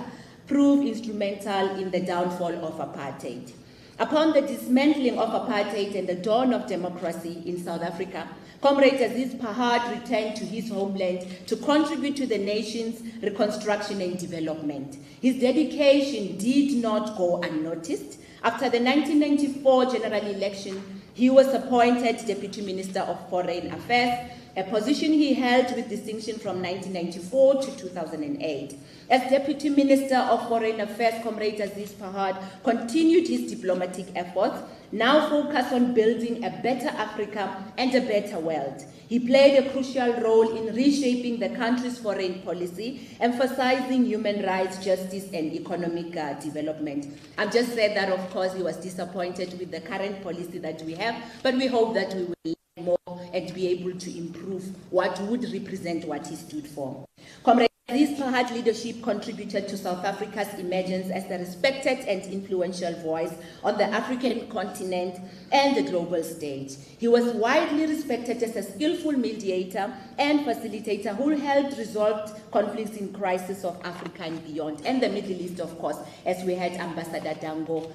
prove instrumental in the downfall of apartheid. Upon the dismantling of apartheid and the dawn of democracy in South Africa, Comrade Aziz Pahad returned to his homeland to contribute to the nation's reconstruction and development. His dedication did not go unnoticed. After the 1994 general election, he was appointed Deputy Minister of Foreign Affairs, a position he held with distinction from 1994 to 2008. As Deputy Minister of Foreign Affairs, Comrade Aziz Pahad continued his diplomatic efforts, now focused on building a better Africa and a better world. He played a crucial role in reshaping the country's foreign policy, emphasizing human rights, justice, and economic development. I've just said that, of course, he was disappointed with the current policy that we have, but we hope that we will learn more and be able to improve what would represent what he stood for. Comrade Aziz Pahad leadership contributed to South Africa's emergence as a respected and influential voice on the African continent and the global stage. He was widely respected as a skillful mediator and facilitator who helped resolve conflicts in crisis of Africa and beyond, and the Middle East, of course, as we had Ambassador Dango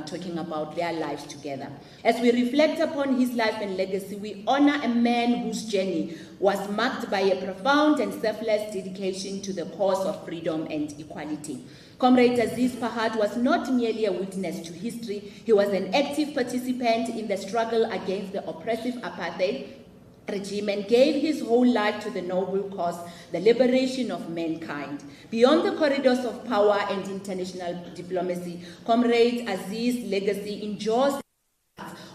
talking about their lives together. As we reflect upon his life and legacy, we honor a man whose journey was marked by a profound and selfless dedication to the cause of freedom and equality. Comrade Aziz Pahad was not merely a witness to history, he was an active participant in the struggle against the oppressive apartheid regime and gave his whole life to the noble cause, the liberation of mankind. Beyond the corridors of power and international diplomacy, Comrade Aziz's legacy endures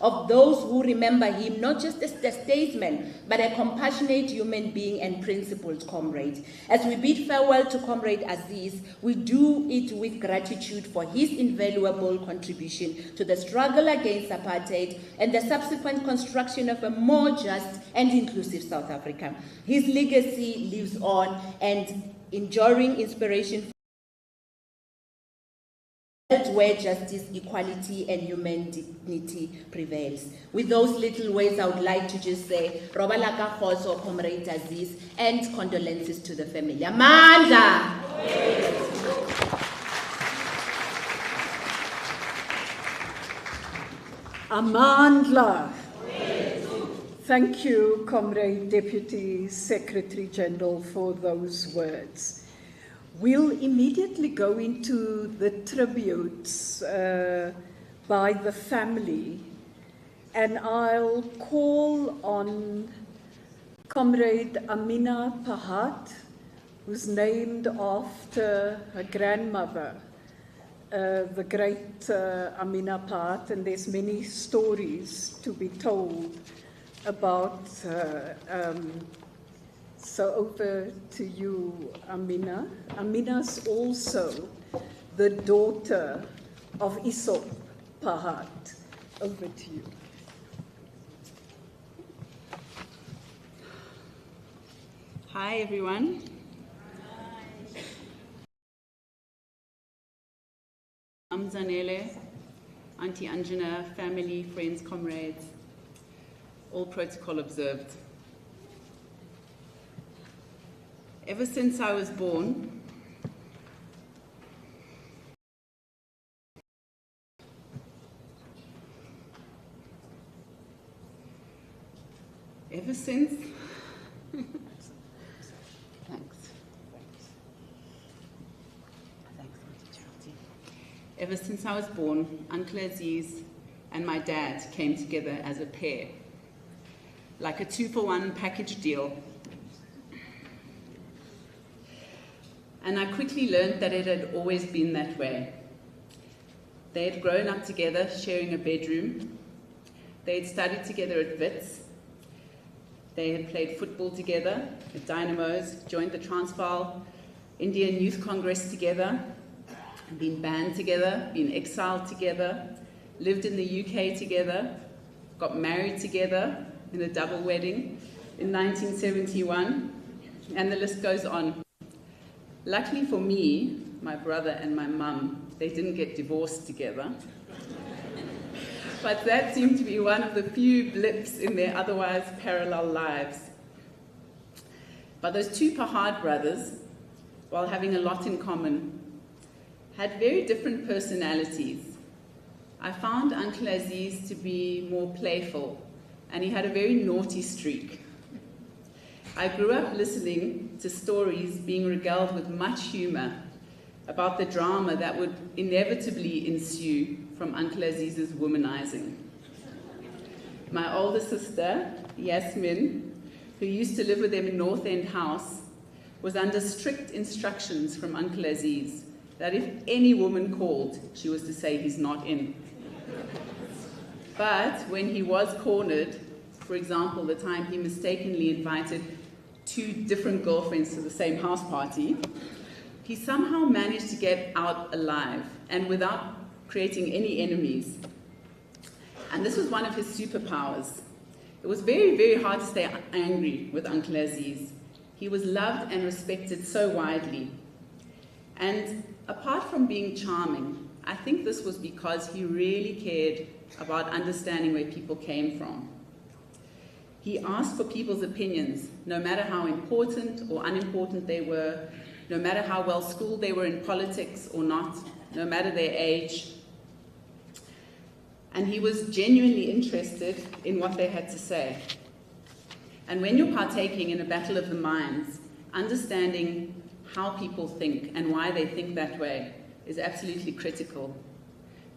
of those who remember him not just as a statesman, but a compassionate human being and principled comrade. As we bid farewell to Comrade Aziz, we do it with gratitude for his invaluable contribution to the struggle against apartheid and the subsequent construction of a more just and inclusive South Africa. His legacy lives on and enduring inspiration where justice, equality, and human dignity prevails. With those little words, I would like to just say, Robalaka Khoso, Comrade Aziz, and condolences to the family. Amandla! Amandla! Thank you, Comrade Deputy Secretary General, for those words. We'll immediately go into the tributes by the family, and I'll call on Comrade Amina Pahad, who's named after her grandmother, the great Amina Pahad, and there's many stories to be told about her. So over to you, Amina. Amina's also the daughter of Isop Pahad. Over to you. Hi, everyone. Amzanele, Auntie Anjana, family, friends, comrades, all protocol observed. Ever since I was born, Ever since I was born, Uncle Aziz and my dad came together as a pair, like a 2-for-1 package deal. And I quickly learned that it had always been that way. They had grown up together, sharing a bedroom. They had studied together at Wits. They had played football together at Dynamos, joined the Transvaal Indian Youth Congress together, been banned together, been exiled together, lived in the UK together, got married together in a double wedding in 1971, and the list goes on. Luckily for me, my brother and my mum, they didn't get divorced together. But that seemed to be one of the few blips in their otherwise parallel lives. But those two Pahad brothers, while having a lot in common, had very different personalities. I found Uncle Aziz to be more playful, and he had a very naughty streak. I grew up listening to stories being regaled with much humor about the drama that would inevitably ensue from Uncle Aziz's womanizing. My older sister, Yasmin, who used to live with them in North End House, was under strict instructions from Uncle Aziz that if any woman called, she was to say he's not in. But when he was cornered, for example, the time he mistakenly invited 2 different girlfriends to the same house party, he somehow managed to get out alive and without creating any enemies. And this was one of his superpowers. It was very, very hard to stay angry with Uncle Aziz. He was loved and respected so widely. And apart from being charming, I think this was because he really cared about understanding where people came from. He asked for people's opinions, no matter how important or unimportant they were, no matter how well schooled they were in politics or not, no matter their age. And he was genuinely interested in what they had to say. And when you're partaking in a battle of the minds, understanding how people think and why they think that way is absolutely critical.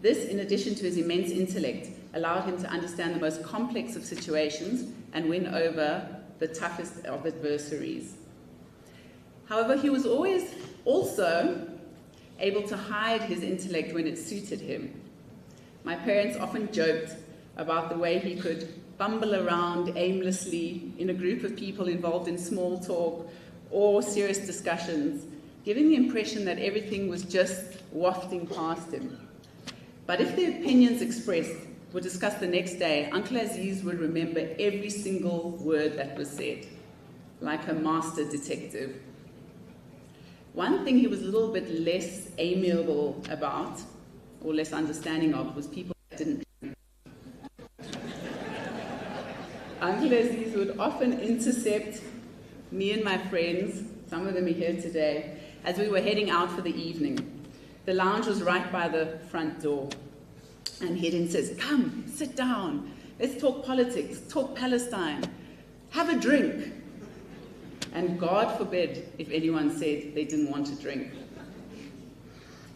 This, in addition to his immense intellect, allowed him to understand the most complex of situations and win over the toughest of adversaries. However, he was always also able to hide his intellect when it suited him. My parents often joked about the way he could bumble around aimlessly in a group of people involved in small talk or serious discussions, giving the impression that everything was just wafting past him. But if the opinions expressed were discussed the next day, Uncle Aziz would remember every single word that was said, like a master detective. One thing he was a little bit less amiable about, or less understanding of, was people that didn't drink. Uncle Aziz would often intercept me and my friends, some of them are here today, as we were heading out for the evening. The lounge was right by the front door. And he then says, "Come, sit down. Let's talk politics, talk Palestine, have a drink." And God forbid if anyone said they didn't want to drink.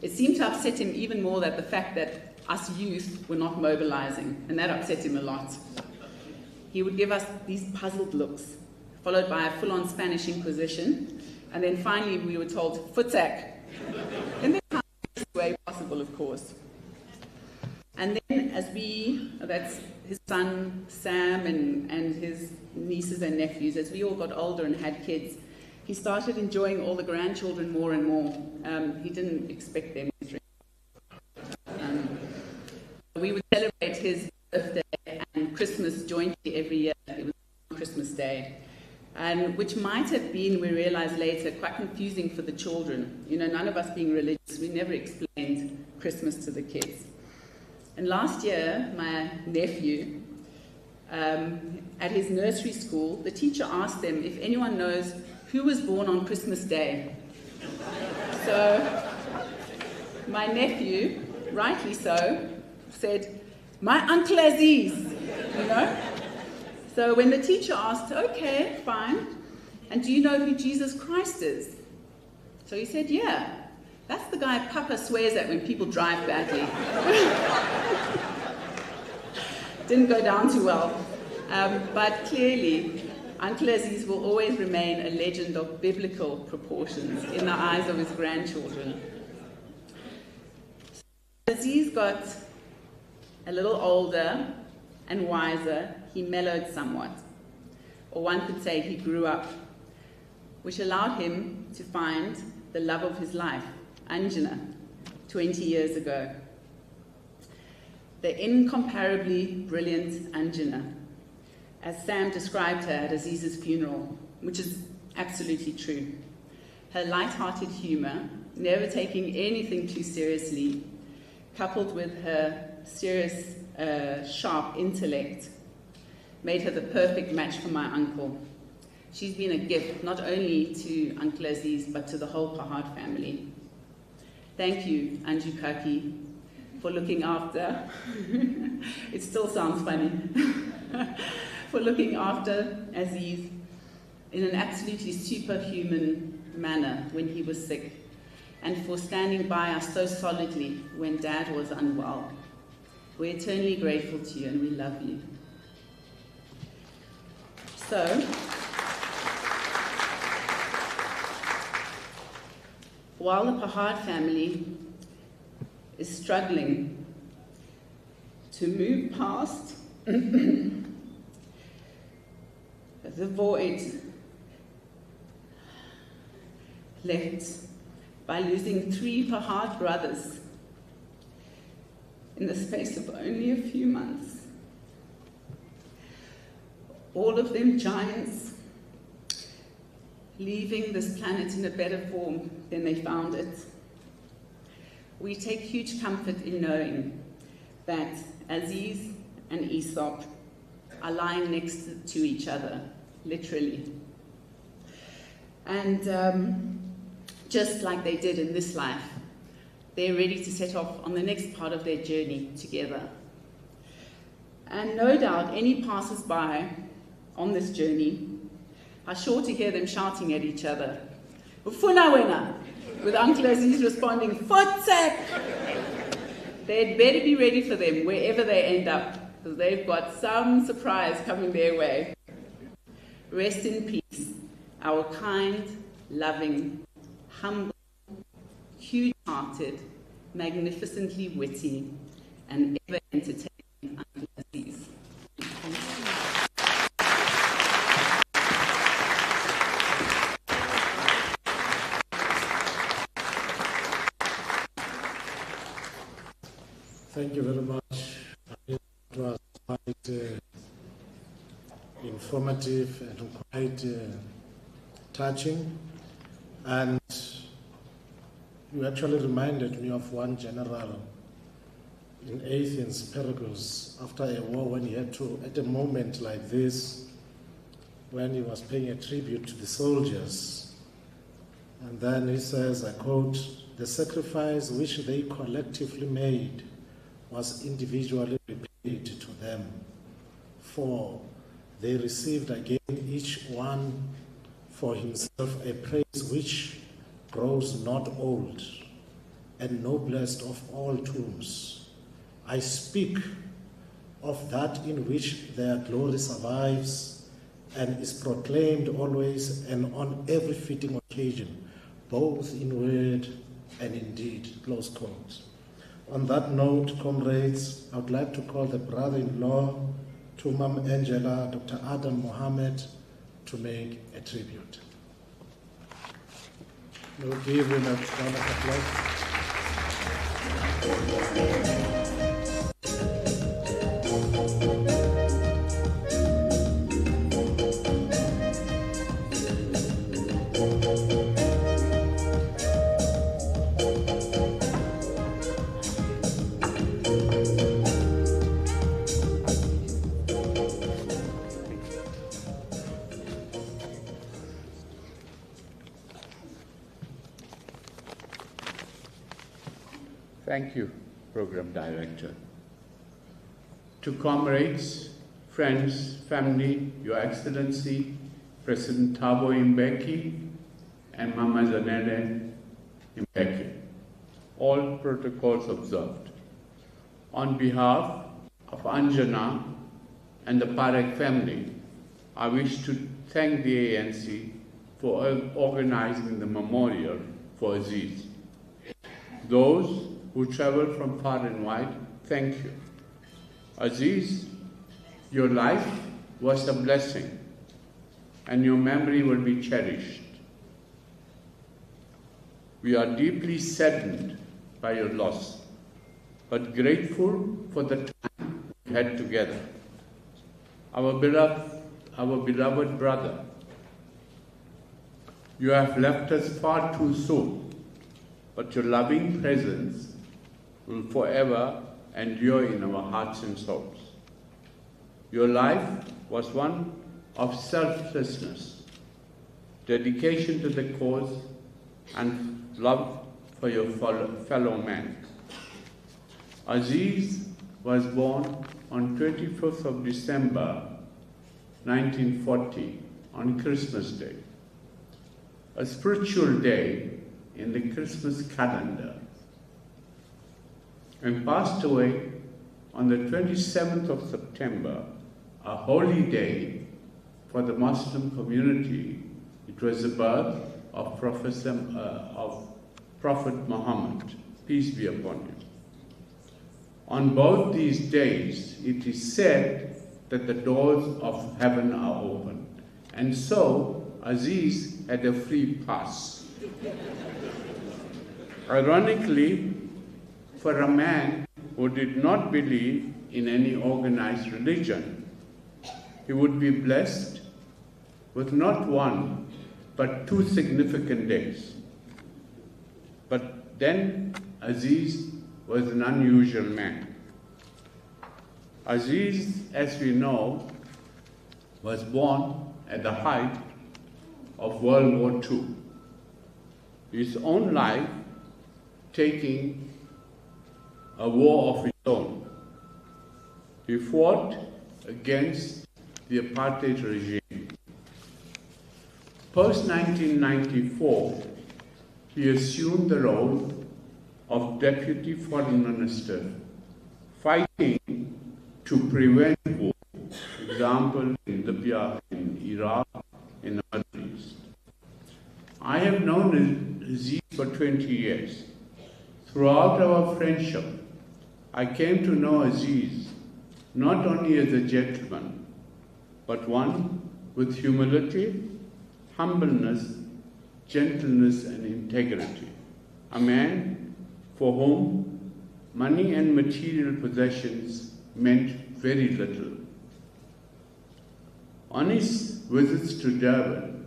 It seemed to upset him even more that the fact that us youth were not mobilizing, and that upset him a lot. He would give us these puzzled looks, followed by a full-on Spanish Inquisition, and then finally we were told, "Futsak," in the kindest way possible, of course. And then that's his son Sam and his nieces and nephews, as we all got older and had kids, he started enjoying all the grandchildren more and more. He didn't expect them to drink. We would celebrate his birthday and Christmas jointly every year. It was on Christmas Day. And which might have been, we realized later, quite confusing for the children. You know, none of us being religious, we never explained Christmas to the kids. And last year, my nephew, at his nursery school, the teacher asked them if anyone knows who was born on Christmas Day. So my nephew, rightly so, said, "My Uncle Aziz," you know? So when the teacher asked, "Okay, fine, and do you know who Jesus Christ is?" So he said, "Yeah, that's the guy Papa swears at when people drive badly." Didn't go down too well. But clearly, Uncle Aziz will always remain a legend of biblical proportions in the eyes of his grandchildren. As Aziz got a little older and wiser, he mellowed somewhat. Or one could say he grew up, which allowed him to find the love of his life, Anjana, 20 years ago. The incomparably brilliant Anjana, as Sam described her at Aziz's funeral, which is absolutely true. Her light-hearted humour, never taking anything too seriously, coupled with her serious, sharp intellect, made her the perfect match for my uncle. She's been a gift not only to Uncle Aziz, but to the whole Pahad family. Thank you, Anju Kaki, for looking after, it still sounds funny, for looking after Aziz in an absolutely superhuman manner when he was sick, and for standing by us so solidly when Dad was unwell. We're eternally grateful to you and we love you. So, while the Pahad family is struggling to move past the void left by losing 3 Pahad brothers in the space of only a few months. All of them giants, leaving this planet in a better form than they found it. We take huge comfort in knowing that Aziz and Aesop are lying next to each other, literally. And just like they did in this life, they're ready to set off on the next part of their journey together. And no doubt any passers-by on this journey are sure to hear them shouting at each other, "Ufuna wena," with Uncle Aziz responding, "Footsack!" They'd better be ready for them wherever they end up, because they've got some surprise coming their way. Rest in peace, our kind, loving, humble, huge-hearted, magnificently witty, and ever-entertaining Uncle Aziz. Thank you very much. It was quite informative and quite touching. And you actually reminded me of one general in Athens, Pericles, after a war, when he had to, at a moment like this, when he was paying a tribute to the soldiers. And then he says, I quote, "The sacrifice which they collectively made was individually repaid to them, for they received again each one for himself a praise which grows not old, and noblest of all tombs. I speak of that in which their glory survives and is proclaimed always and on every fitting occasion, both in word and in deed." Close quote. On that note, comrades, I would like to call the brother-in-law to Mom Angela, Dr. Adam Mohammed, to make a tribute. We'll give him a round of applause. Thank you, Program Director. To comrades, friends, family, Your Excellency, President Thabo Mbeki and Mama Zanele Mbeki, all protocols observed. On behalf of Anjana and the Parekh family, I wish to thank the ANC for organizing the memorial for Aziz. Those who traveled from far and wide, thank you. Aziz, your life was a blessing and your memory will be cherished. We are deeply saddened by your loss, but grateful for the time we had together. Our beloved brother, you have left us far too soon, but your loving presence will forever endure in our hearts and souls. Your life was one of selflessness, dedication to the cause, and love for your fellow man. Aziz was born on 25th of December 1940 on Christmas Day, a spiritual day in the Christmas calendar, and passed away on the 27th of September, a holy day for the Muslim community. It was the birth of Prophet Muhammad, peace be upon him. On both these days, it is said that the doors of heaven are open, and so Aziz had a free pass. Ironically, for a man who did not believe in any organized religion, he would be blessed with not one, but 2 significant days. But then Aziz was an unusual man. Aziz, as we know, was born at the height of World War II. His own life taking a war of his own. He fought against the apartheid regime. Post-1994, he assumed the role of Deputy Foreign Minister, fighting to prevent war, for example, in Libya, in Iraq, in the Middle East. I have known Aziz for 20 years. Throughout our friendship, I came to know Aziz not only as a gentleman, but one with humility, humbleness, gentleness, and integrity. A man for whom money and material possessions meant very little. On his visits to Durban,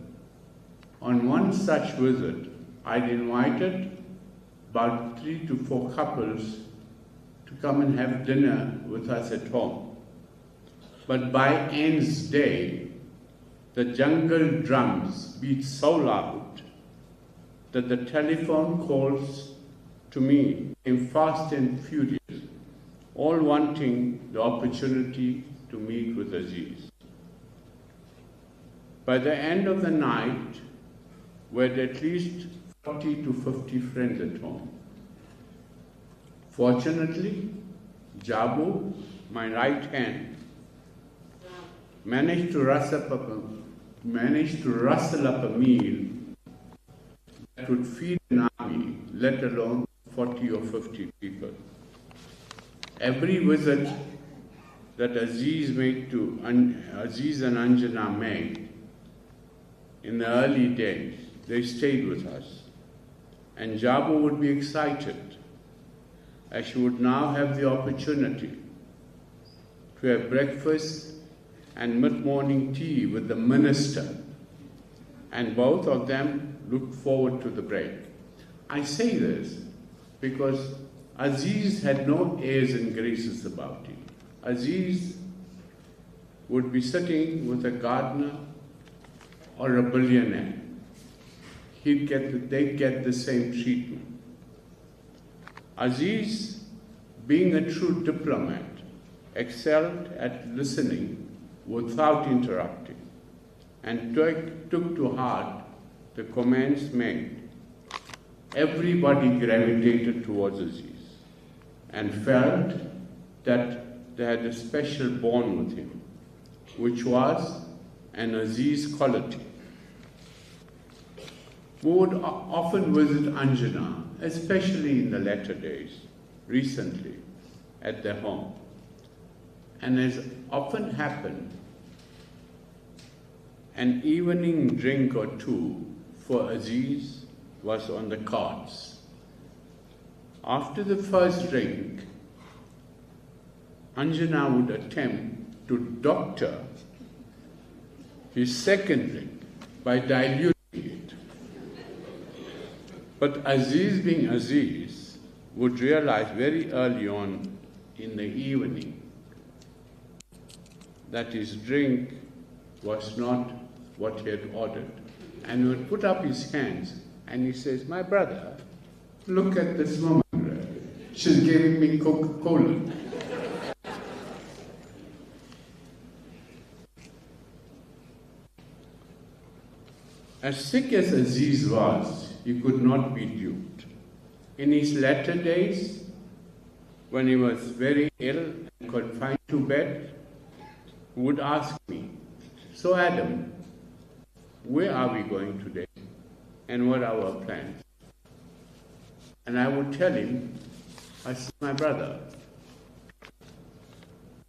on one such visit, I'd invited about 3 to 4 couples to come and have dinner with us at home. But by Ann's day, the jungle drums beat so loud that the telephone calls to me came fast and furious, all wanting the opportunity to meet with Aziz. By the end of the night, we had at least 40 to 50 friends at home. Fortunately, Jabu, my right hand, managed to rustle up a meal that would feed an army, let alone 40 or 50 people. Every visit that Aziz and Anjana made in the early days, they stayed with us. And Jabu would be excited as she would now have the opportunity to have breakfast and mid-morning tea with the minister. And both of them looked forward to the break. I say this because Aziz had no airs and graces about him. Aziz would be sitting with a gardener or a billionaire. They'd get the same treatment. Aziz, being a true diplomat, excelled at listening without interrupting and took to heart the comments made. Everybody gravitated towards Aziz and felt that they had a special bond with him, which was an Aziz quality. We would often visit Anjana, especially in the latter days, recently, at their home. And as often happened, an evening drink or two for Aziz was on the cards. After the first drink, Anjana would attempt to doctor his second drink by diluting it. But Aziz, being Aziz, would realize very early on in the evening that his drink was not what he had ordered. And he would put up his hands and he says, "My brother, look at this woman. She's giving me Coca-Cola." As sick as Aziz was, he could not be duped. In his latter days, when he was very ill and confined to bed, he would ask me, "So Adam, where are we going today? And what are our plans?" And I would tell him, I said, "My brother,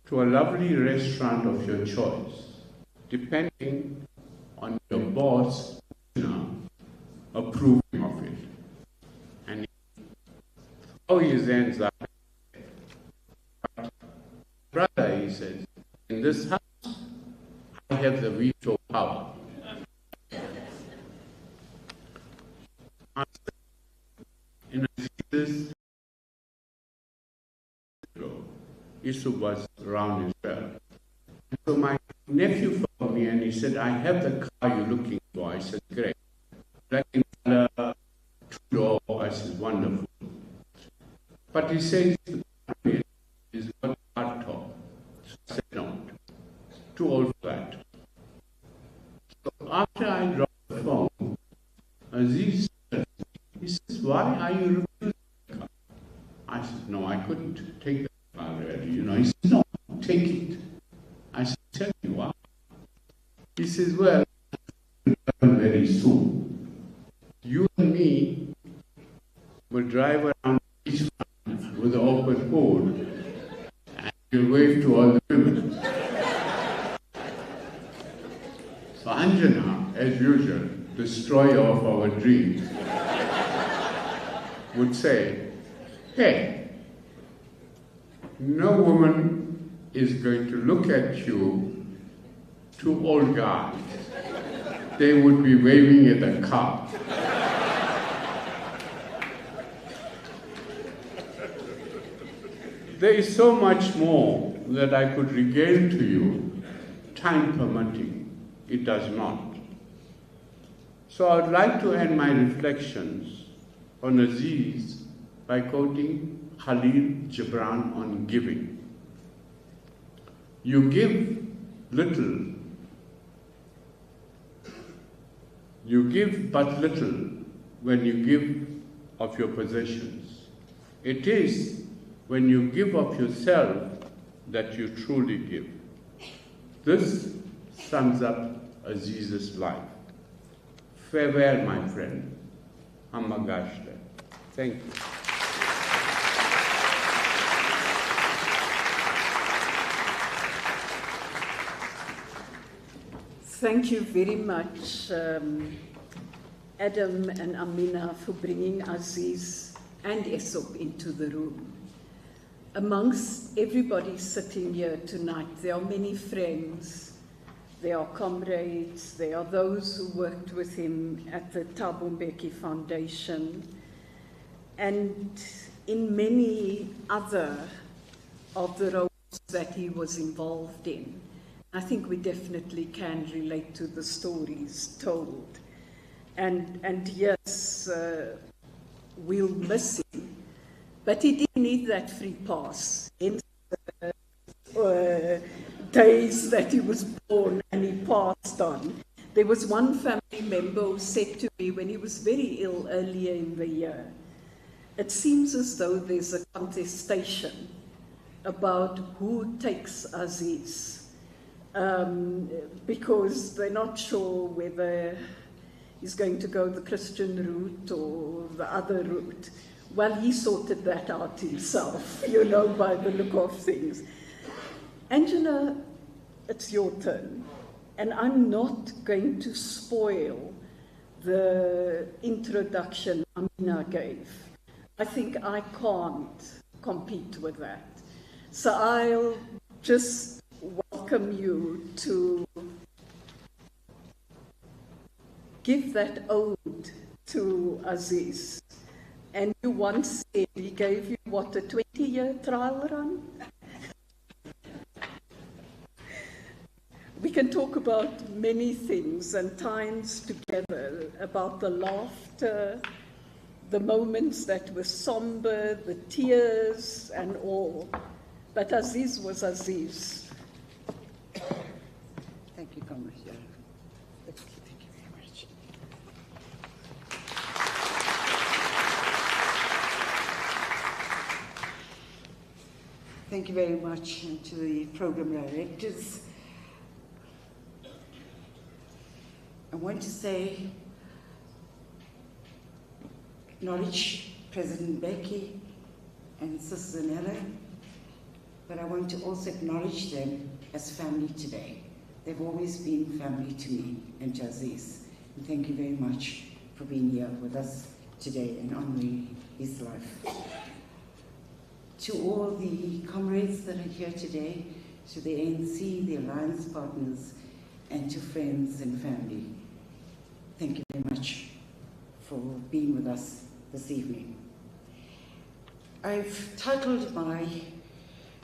to a lovely restaurant of your choice, depending on your boss approving of it." And how his ends up. "Brother," he says, "in this house, I have the veto power. In Aziz's Yusuf was around as well. And so my nephew found me and he said, "I have the car you're looking for." I said, "Great. Black in color, two-door." I said, "Wonderful." But he says, "The car is got hard top." So I said, "No, too old for that." So after I dropped the phone, Aziz said, he says, "Why are you refusing the car?" I said, "No, I couldn't take the car really, He said, "No, take it." I said, "Tell me why." He says, "Well, very soon, you and me will drive around the beachfront with an open hood and you'll wave to all the women." So Anjana, as usual, destroyer of our dreams, would say, "Hey, no woman is going to look at you, two old guys. They would be waving at the car." There is so much more that I could regale to you, time permitting. It does not. So I would like to end my reflections on Aziz by quoting Khalil Gibran on giving. You give little. You give but little when you give of your possessions. It is when you give of yourself that you truly give. This sums up Aziz's life. Farewell, my friend. Amagashta. Thank you. Thank you very much, Adam and Amina, for bringing Aziz and Esop into the room. Amongst everybody sitting here tonight, there are many friends, there are comrades, there are those who worked with him at the Thabo Mbeki Foundation, and in many other of the roles that he was involved in. I think we definitely can relate to the stories told. And yes, we'll miss him. But But he didn't need that free pass in the days that he was born and he passed on. There was one family member who said to me when he was very ill earlier in the year, it seems as though there's a contestation about who takes Aziz, because they're not sure whether he's going to go the Christian route or the other route. Well, he sorted that out himself, you know, by the look of things. Angela, it's your turn. And I'm not going to spoil the introduction Amina gave. I think I can't compete with that. So I'll just welcome you to give that ode to Aziz. And you once said he gave you, what, a 20-year trial run? We can talk about many things and times together, about the laughter, the moments that were somber, the tears and all. But Aziz was Aziz. Thank you, Comrade. Thank you very much. Thank you very much, and to the program directors. I want to say, acknowledge President Becky and Sister Nella, but I want to also acknowledge them as family today. They've always been family to me and to Aziz. And thank you very much for being here with us today and honoring his life. To all the comrades that are here today, to the ANC, the alliance partners, and to friends and family, thank you very much for being with us this evening. I've titled my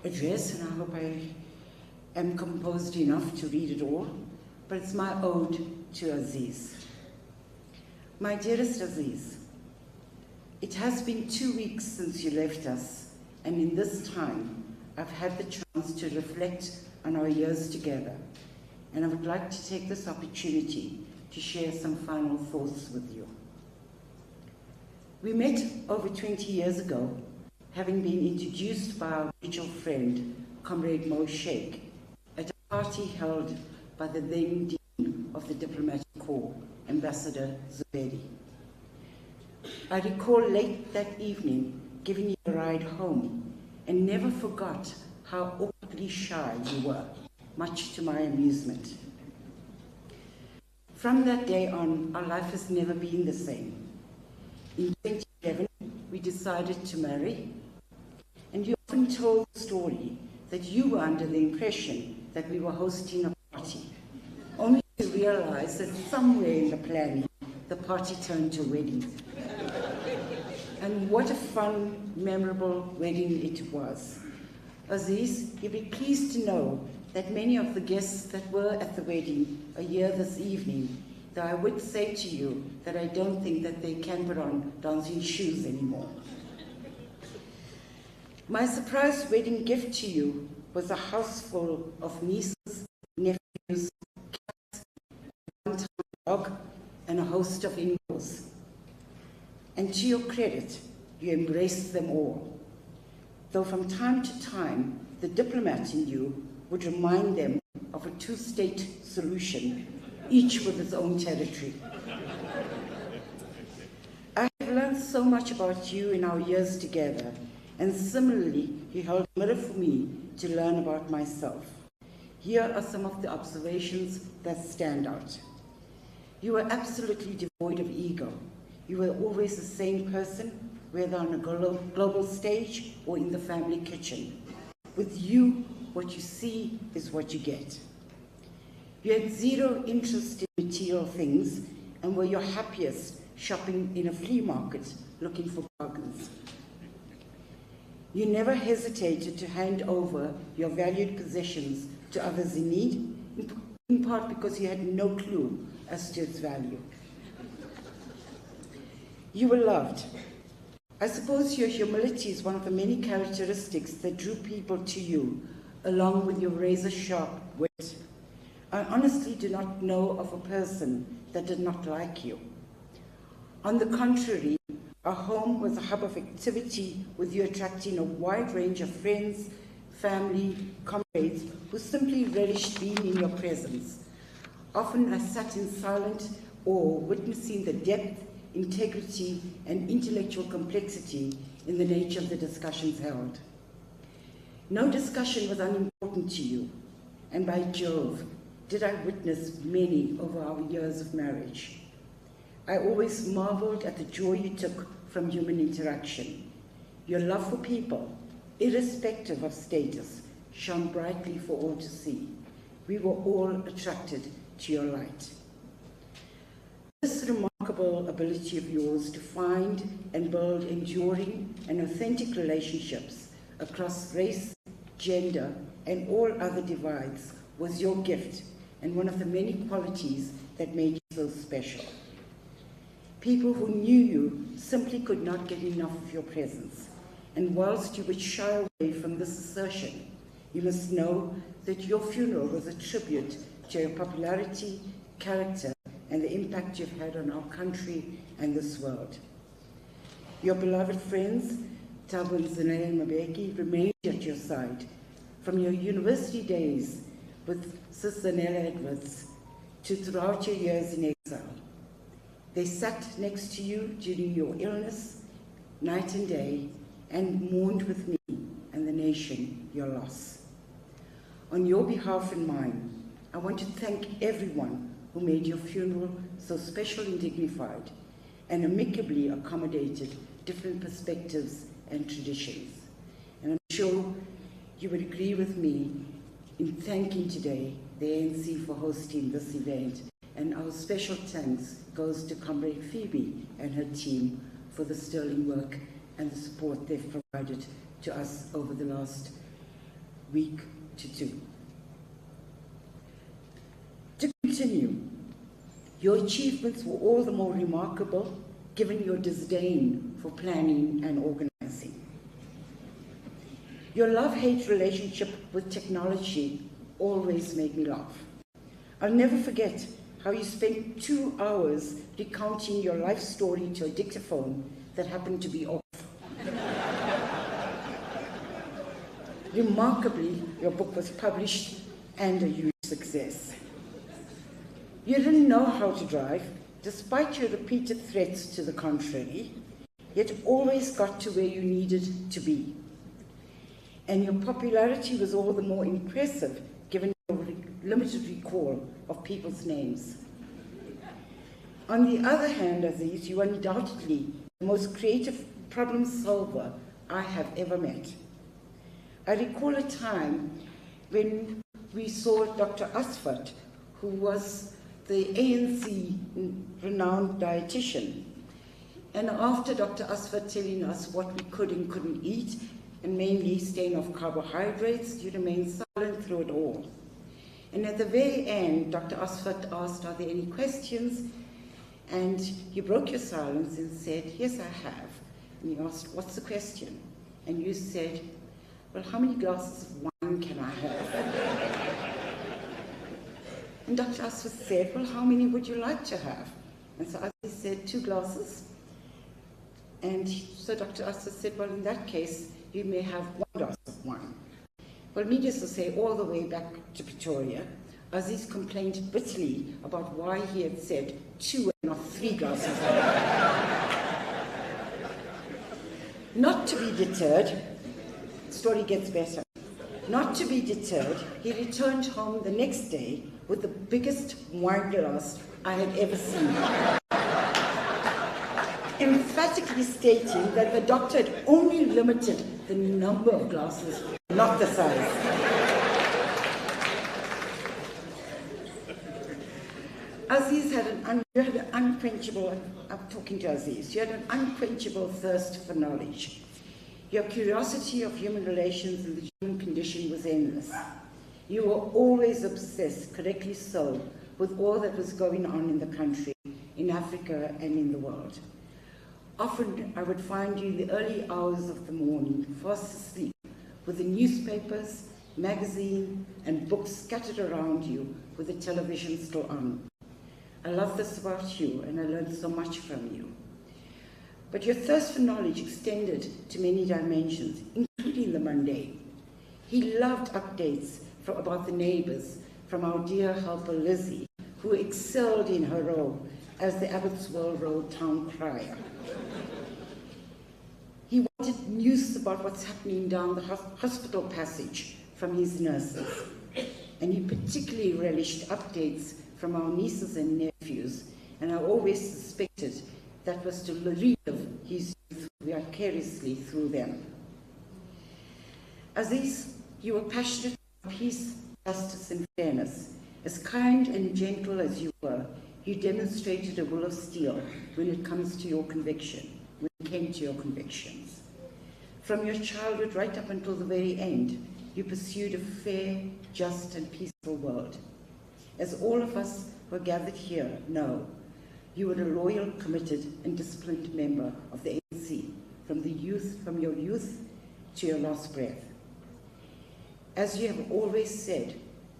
address, and I hope I am composed enough to read it all, but it's my ode to Aziz. My dearest Aziz, it has been 2 weeks since you left us, and in this time, I've had the chance to reflect on our years together, and I would like to take this opportunity to share some final thoughts with you. We met over 20 years ago, having been introduced by our mutual friend, Comrade Mo Sheikh, at a party held by the then Dean of the Diplomatic Corps, Ambassador Zubedi. I recall late that evening giving you a ride home and never forgot how awkwardly shy you were, much to my amusement. From that day on, our life has never been the same. In 2011, we decided to marry, and you often told the story that you were under the impression that we were hosting a party, only to realize that somewhere in the planning, the party turned to a wedding. And what a fun, memorable wedding it was. Aziz, you'll be pleased to know that many of the guests that were at the wedding are here this evening, though I would say to you that I don't think that they can put on dancing shoes anymore. My surprise wedding gift to you was a house full of nieces, nephews, cats, a one-time dog, and a host of in-laws. And to your credit, you embraced them all, though from time to time, the diplomat in you would remind them of a two-state solution, each with its own territory. I have learned so much about you in our years together, and similarly, you held a mirror for me to learn about myself. Here are some of the observations that stand out. You were absolutely devoid of ego. You were always the same person, whether on a global stage or in the family kitchen. With you, what you see is what you get. You had zero interest in material things and were your happiest shopping in a flea market looking for bargains. You never hesitated to hand over your valued possessions to others in need, in part because you had no clue as to its value. You were loved. I suppose your humility is one of the many characteristics that drew people to you, along with your razor-sharp wit. I honestly do not know of a person that did not like you. On the contrary, our home was a hub of activity, with you attracting a wide range of friends, family, comrades, who simply relished being in your presence. Often I sat in silent awe, witnessing the depth, integrity, and intellectual complexity in the nature of the discussions held. No discussion was unimportant to you, and by Jove, did I witness many over our years of marriage. I always marveled at the joy you took from human interaction. Your love for people, irrespective of status, shone brightly for all to see. We were all attracted to your light. This remarkable ability of yours to find and build enduring and authentic relationships across race, gender, and all other divides was your gift and one of the many qualities that made you so special. People who knew you simply could not get enough of your presence, and whilst you would shy away from this assertion, you must know that your funeral was a tribute to your popularity, character, and the impact you've had on our country and this world. Your beloved friends, Thabo and Zanele and Mabeki, remained at your side from your university days with Sis Zanele Edwards to throughout your years in exile. They sat next to you during your illness, night and day, and mourned with me and the nation your loss. On your behalf and mine, I want to thank everyone who made your funeral so special and dignified, and amicably accommodated different perspectives and traditions. And I'm sure you would agree with me in thanking today the ANC for hosting this event, and our special thanks goes to Comrade Phoebe and her team for the sterling work and the support they've provided to us over the last week to two. To continue, your achievements were all the more remarkable given your disdain for planning and organizing. Your love-hate relationship with technology always made me laugh. I'll never forget how you spent 2 hours recounting your life story to a dictaphone that happened to be off. Remarkably, your book was published and a huge success. You didn't know how to drive, despite your repeated threats to the contrary, yet always got to where you needed to be. And your popularity was all the more impressive given your limited recall of people's names. On the other hand, Aziz, you are undoubtedly the most creative problem solver I have ever met. I recall a time when we saw Dr. Asfat, who was the ANC renowned dietitian. And after Dr. Asfat telling us what we could and couldn't eat, and mainly staying off carbohydrates, you remained silent through it all. And at the very end, Dr. Asfat asked, are there any questions? And you broke your silence and said, yes, I have. And he asked, what's the question? And you said, well, how many glasses of wine can I have? And Dr. Asfat said, well, how many would you like to have? And so I said, 2 glasses. And so Dr. Asfat said, well, in that case, you may have 1 glass of wine. Well, needless to say, all the way back to Pretoria, Aziz complained bitterly about why he had said 2 and not 3 glasses of wine. Not to be deterred, the story gets better. Not to be deterred, he returned home the next day with the biggest wine glass I had ever seen, emphatically stating that the doctor had only limited the number of glasses, not the size. Aziz had an unquenchable, I'm talking to Aziz, you had an unquenchable thirst for knowledge. Your curiosity of human relations and the human condition was endless. You were always obsessed, correctly so, with all that was going on in the country, in Africa and in the world. Often I would find you in the early hours of the morning, fast asleep, with the newspapers, magazine, and books scattered around you with the television still on. I love this about you, and I learned so much from you. But your thirst for knowledge extended to many dimensions, including the mundane. He loved updates about the neighbors from our dear helper Lizzie, who excelled in her role as the Abbotswell Road town crier. He wanted news about what's happening down the hospital passage from his nurses, and he particularly relished updates from our nieces and nephews, and I always suspected that was to relive his youth vicariously through them. Aziz, you were passionate about peace, justice, and fairness. As kind and gentle as you were, you demonstrated a will of steel when it came to your convictions. From your childhood right up until the very end, you pursued a fair, just, and peaceful world. As all of us who are gathered here know, you were a loyal, committed, and disciplined member of the ANC, from your youth to your last breath. As you have always said,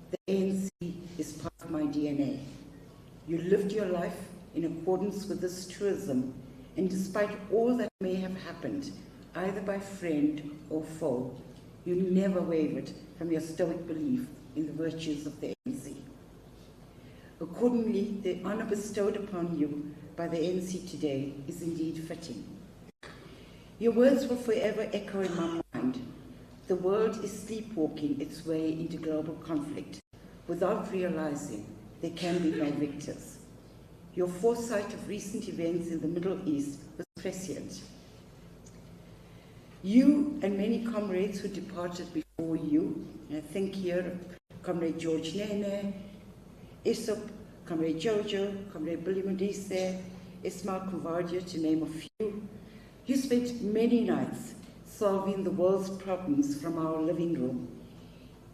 the ANC is part of my DNA. You lived your life in accordance with this truism, and despite all that may have happened, either by friend or foe, you never wavered from your stoic belief in the virtues of the ANC. Accordingly, the honor bestowed upon you by the ANC today is indeed fitting. Your words will forever echo in my mind. The world is sleepwalking its way into global conflict without realizing there can be no victors. Your foresight of recent events in the Middle East was prescient. You and many comrades who departed before you, and I think here of Comrade George Nene, Isop, Comrade Jojo, Comrade Billy Modise, Ismail Kuvardia, to name a few, you spent many nights solving the world's problems from our living room,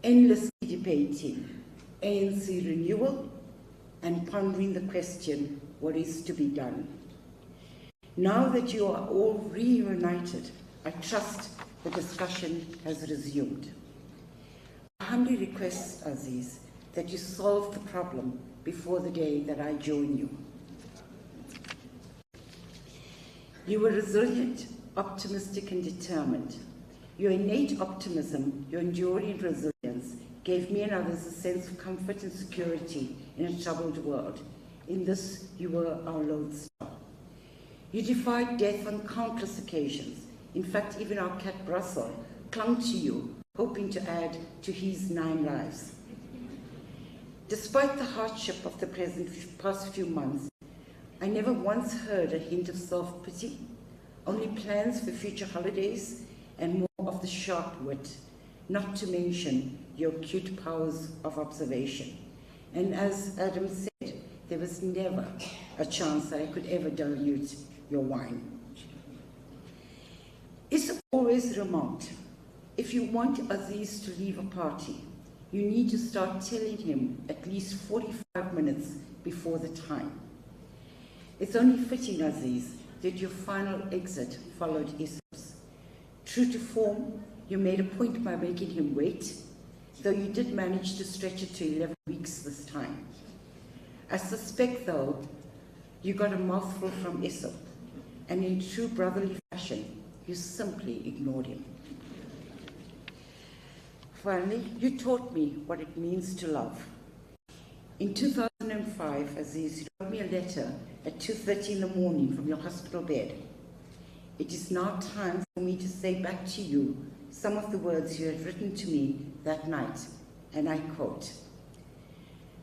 endlessly debating ANC renewal and pondering the question, what is to be done? Now that you are all reunited, I trust the discussion has resumed. I humbly request, Aziz, that you solve the problem before the day that I join you. You were resilient, optimistic, and determined. Your innate optimism, your enduring resilience, gave me and others a sense of comfort and security in a troubled world. In this, you were our lodestar. You defied death on countless occasions. In fact, even our cat Russell clung to you, hoping to add to his 9 lives. Despite the hardship of the past few months, I never once heard a hint of self-pity, only plans for future holidays and more of the sharp wit, not to mention your acute powers of observation. And as Adam said, there was never a chance that I could ever dilute your wine. It's always remarked, if you want Aziz to leave a party, you need to start telling him at least 45 minutes before the time. It's only fitting, Aziz, that your final exit followed Isop's. True to form, you made a point by making him wait, though you did manage to stretch it to 11 weeks this time. I suspect, though, you got a mouthful from Isop, and in true brotherly fashion, you simply ignored him. Finally, you taught me what it means to love. In 2005, Aziz, you wrote me a letter at 2:30 in the morning from your hospital bed. It is now time for me to say back to you some of the words you had written to me that night, and I quote,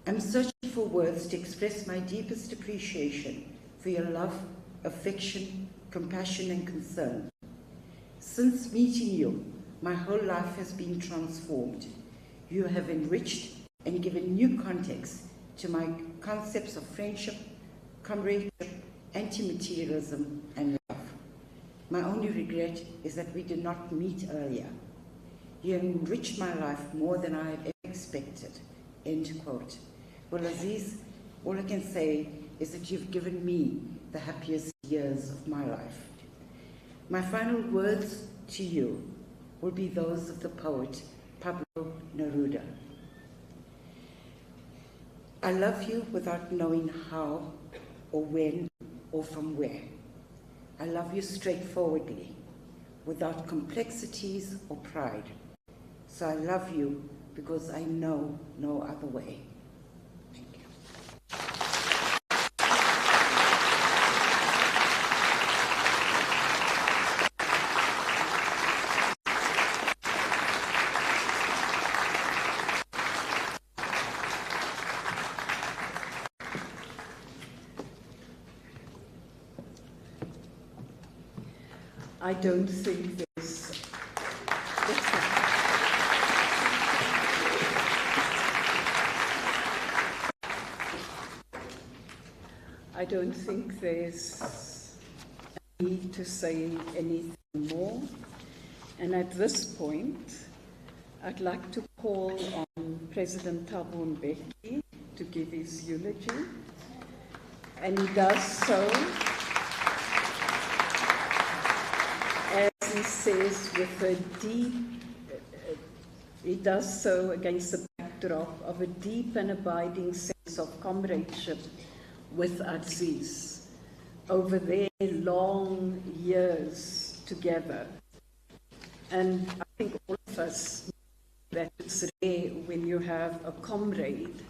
"I'm searching for words to express my deepest appreciation for your love, affection, compassion, and concern. Since meeting you, my whole life has been transformed. You have enriched and given new context to my concepts of friendship, comradeship, anti-materialism, and love. My only regret is that we did not meet earlier. You have enriched my life more than I had ever expected." End quote. Well, Aziz, all I can say is that you've given me the happiest years of my life. My final words to you will be those of the poet Pablo Neruda. I love you without knowing how or when or from where. I love you straightforwardly, without complexities or pride. So I love you because I know no other way. Thank you. I don't think there's... I don't think there's a need to say anything more. And at this point, I'd like to call on President Thabo Mbeki to give his eulogy. And he does so, as he says, with a deep, he does so against the backdrop of a deep and abiding sense of comradeship with Aziz over their long years together. And I think all of us know that it's rare when you have a comrade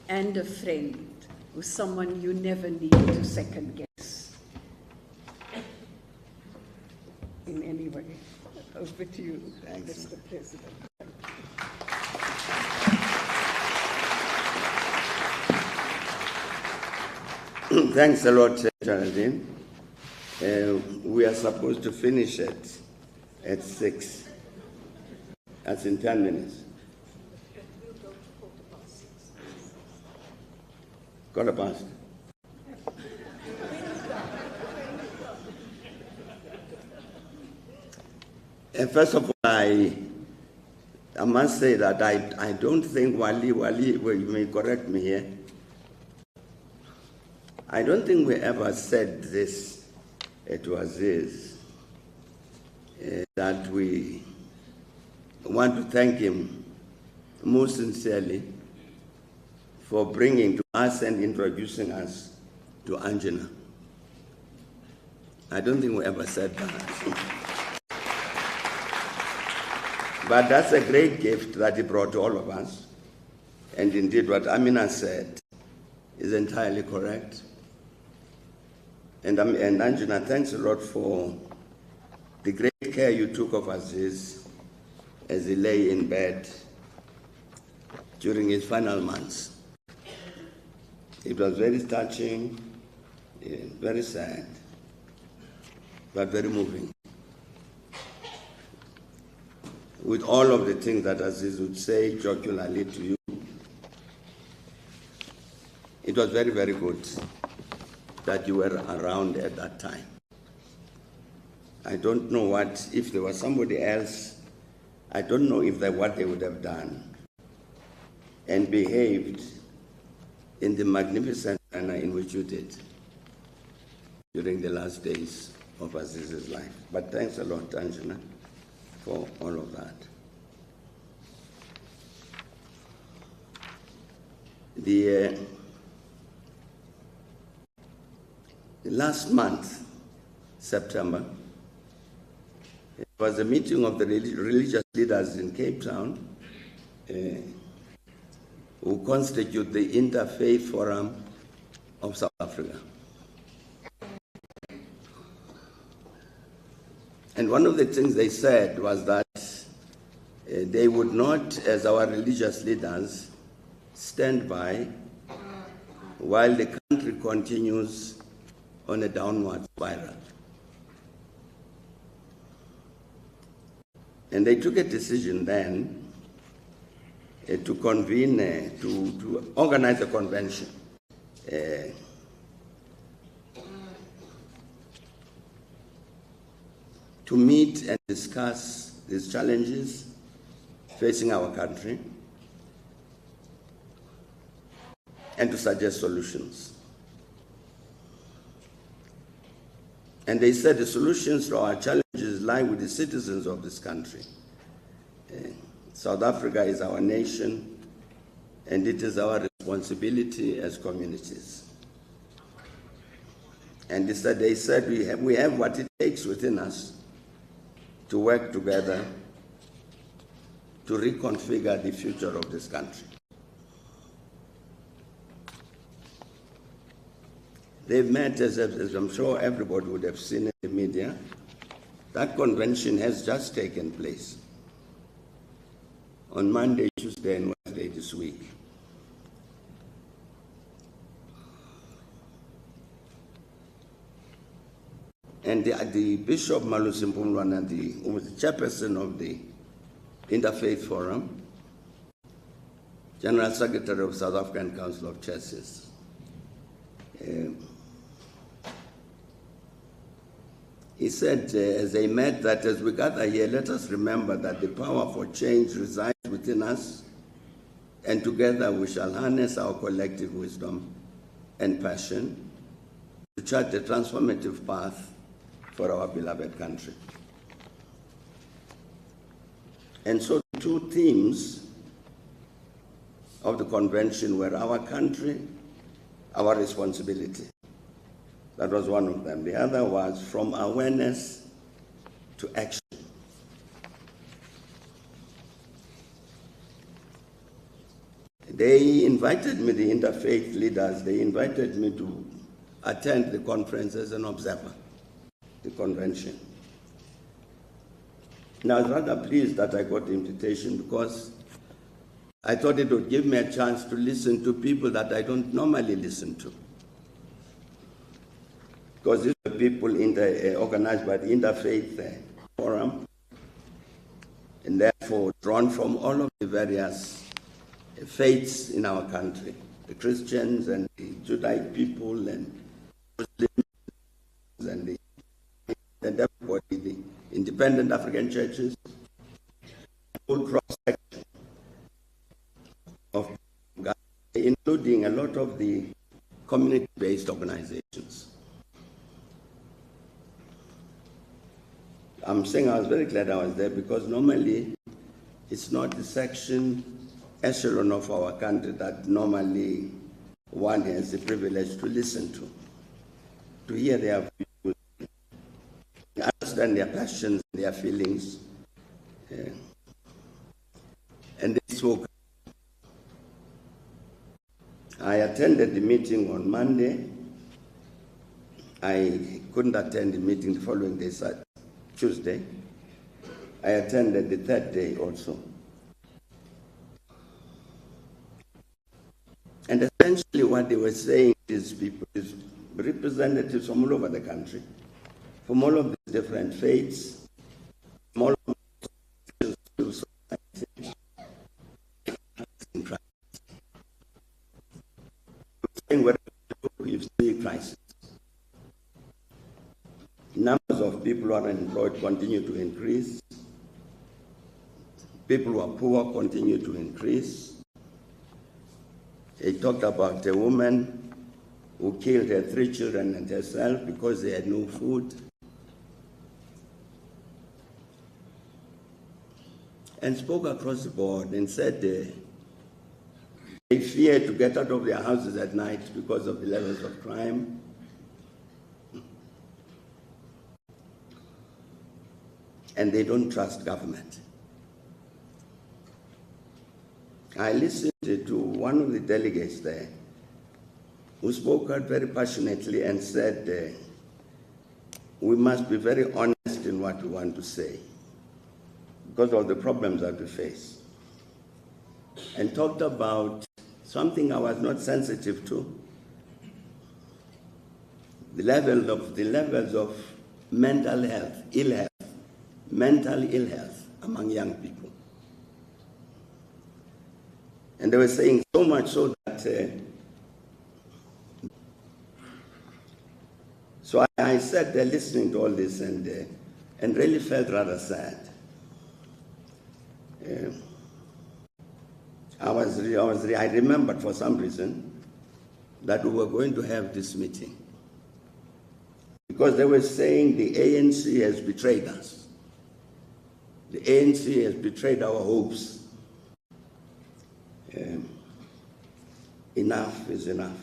and a friend with someone you never need to second guess in any way. Over to you, Mr. President. Thanks a lot, Geraldine. We are supposed to finish at 6. That's in 10 minutes. Quarter past. First of all, I must say that I don't think Wali, well, you may correct me here, I don't think we ever said this to Aziz, that we want to thank him most sincerely for bringing to us and introducing us to Anjana. I don't think we ever said that. But that's a great gift that he brought to all of us. And indeed, what Amina said is entirely correct. And Anjana, thanks a lot for the great care you took of Aziz as he lay in bed during his final months. It was very touching, very sad, but very moving. With all of the things that Aziz would say jocularly to you, it was very, very good that you were around at that time. I don't know what, if there was somebody else, I don't know if what they would have done and behaved in the magnificent manner in which you did during the last days of Aziz's life. But thanks a lot, Anjana, for all of that. The last month, September, it was a meeting of the religious leaders in Cape Town who constitute the Interfaith Forum of South Africa. And one of the things they said was that they would not, as our religious leaders, stand by while the country continues on a downward spiral. And they took a decision then to convene, to organize a convention to meet and discuss these challenges facing our country and to suggest solutions. And they said the solutions to our challenges lie with the citizens of this country. South Africa is our nation, and it is our responsibility as communities. And they said we have what it takes within us to work together to reconfigure the future of this country. They've met, as I'm sure everybody would have seen in the media. That convention has just taken place on Monday, Tuesday, and Wednesday this week. And the Bishop Malusi Mpumlwana, who was the chairperson of the Interfaith Forum, General Secretary of South African Council of Churches, he said, as they met, that as we gather here, let us remember that the power for change resides within us, and together we shall harness our collective wisdom and passion to chart a transformative path for our beloved country. And so the two themes of the convention were our country, our responsibility. That was one of them. The other was from awareness to action. They invited me, the interfaith leaders, they invited me to attend the conference as an observer, the convention. And I was rather pleased that I got the invitation because I thought it would give me a chance to listen to people that I don't normally listen to. Because these are people organized by the Interfaith Forum, and therefore drawn from all of the various faiths in our country, the Christians and the Judaic people and Muslims and everybody, the independent African churches, full cross-section of God, including a lot of the community-based organizations. I'm saying I was very glad I was there because normally it's not the section echelon of our country that normally one has the privilege to listen to hear their views, understand their passions, their feelings. And they spoke. I attended the meeting on Monday. I couldn't attend the meeting the following day, Tuesday. I attended the third day also. And essentially what they were saying is people, is representatives from all over the country, from all of the different faiths, from all of the society, saying wherever we've seen crisis. Numbers of people who are unemployed continue to increase. People who are poor continue to increase. They talked about a woman who killed her 3 children and herself because they had no food. And spoke across the board and said they fear to get out of their houses at night because of the levels of crime. And they don't trust government. I listened to one of the delegates there who spoke out very passionately and said, we must be very honest in what we want to say because of the problems that we face. And talked about something I was not sensitive to, the levels of mental health, mental ill health among young people. And they were saying so much so that, so I sat there listening to all this and really felt rather sad. I remembered for some reason that we were going to have this meeting. because they were saying the ANC has betrayed us. The ANC has betrayed our hopes. Enough is enough.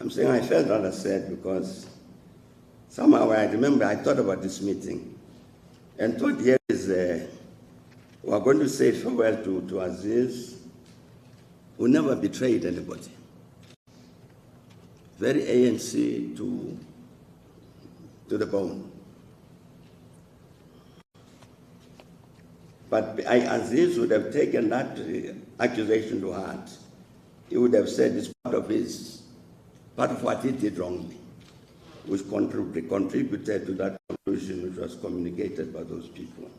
I'm saying I felt rather sad because somehow I remember I thought about this meeting and thought here is, we are going to say farewell to Aziz, who never betrayed anybody. Very ANC to the bone. But Aziz would have taken that accusation to heart. He would have said it's part of what he did wrongly, which contributed to that conclusion which was communicated by those people.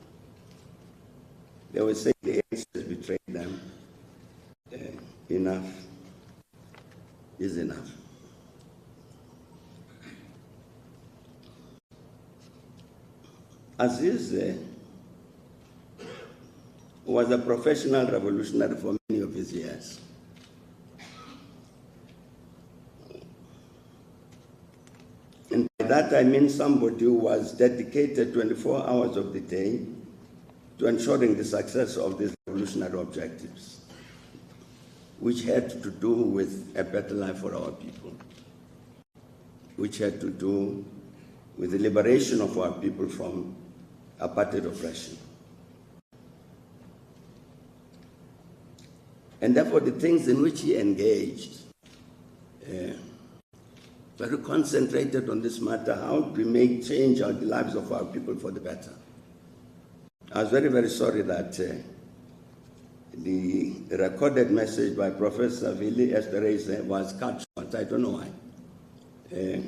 They were saying the ANC has betrayed them. Enough is enough. Aziz was a professional revolutionary for many of his years. And by that I mean somebody who was dedicated 24 hours of the day to ensuring the success of these revolutionary objectives, which had to do with a better life for our people, which had to do with the liberation of our people from apartheid oppression. And therefore the things in which he engaged, very concentrated on this matter, how to make change the lives of our people for the better. I was very, very sorry that the recorded message by Professor Vili Esterese was cut short. I don't know why.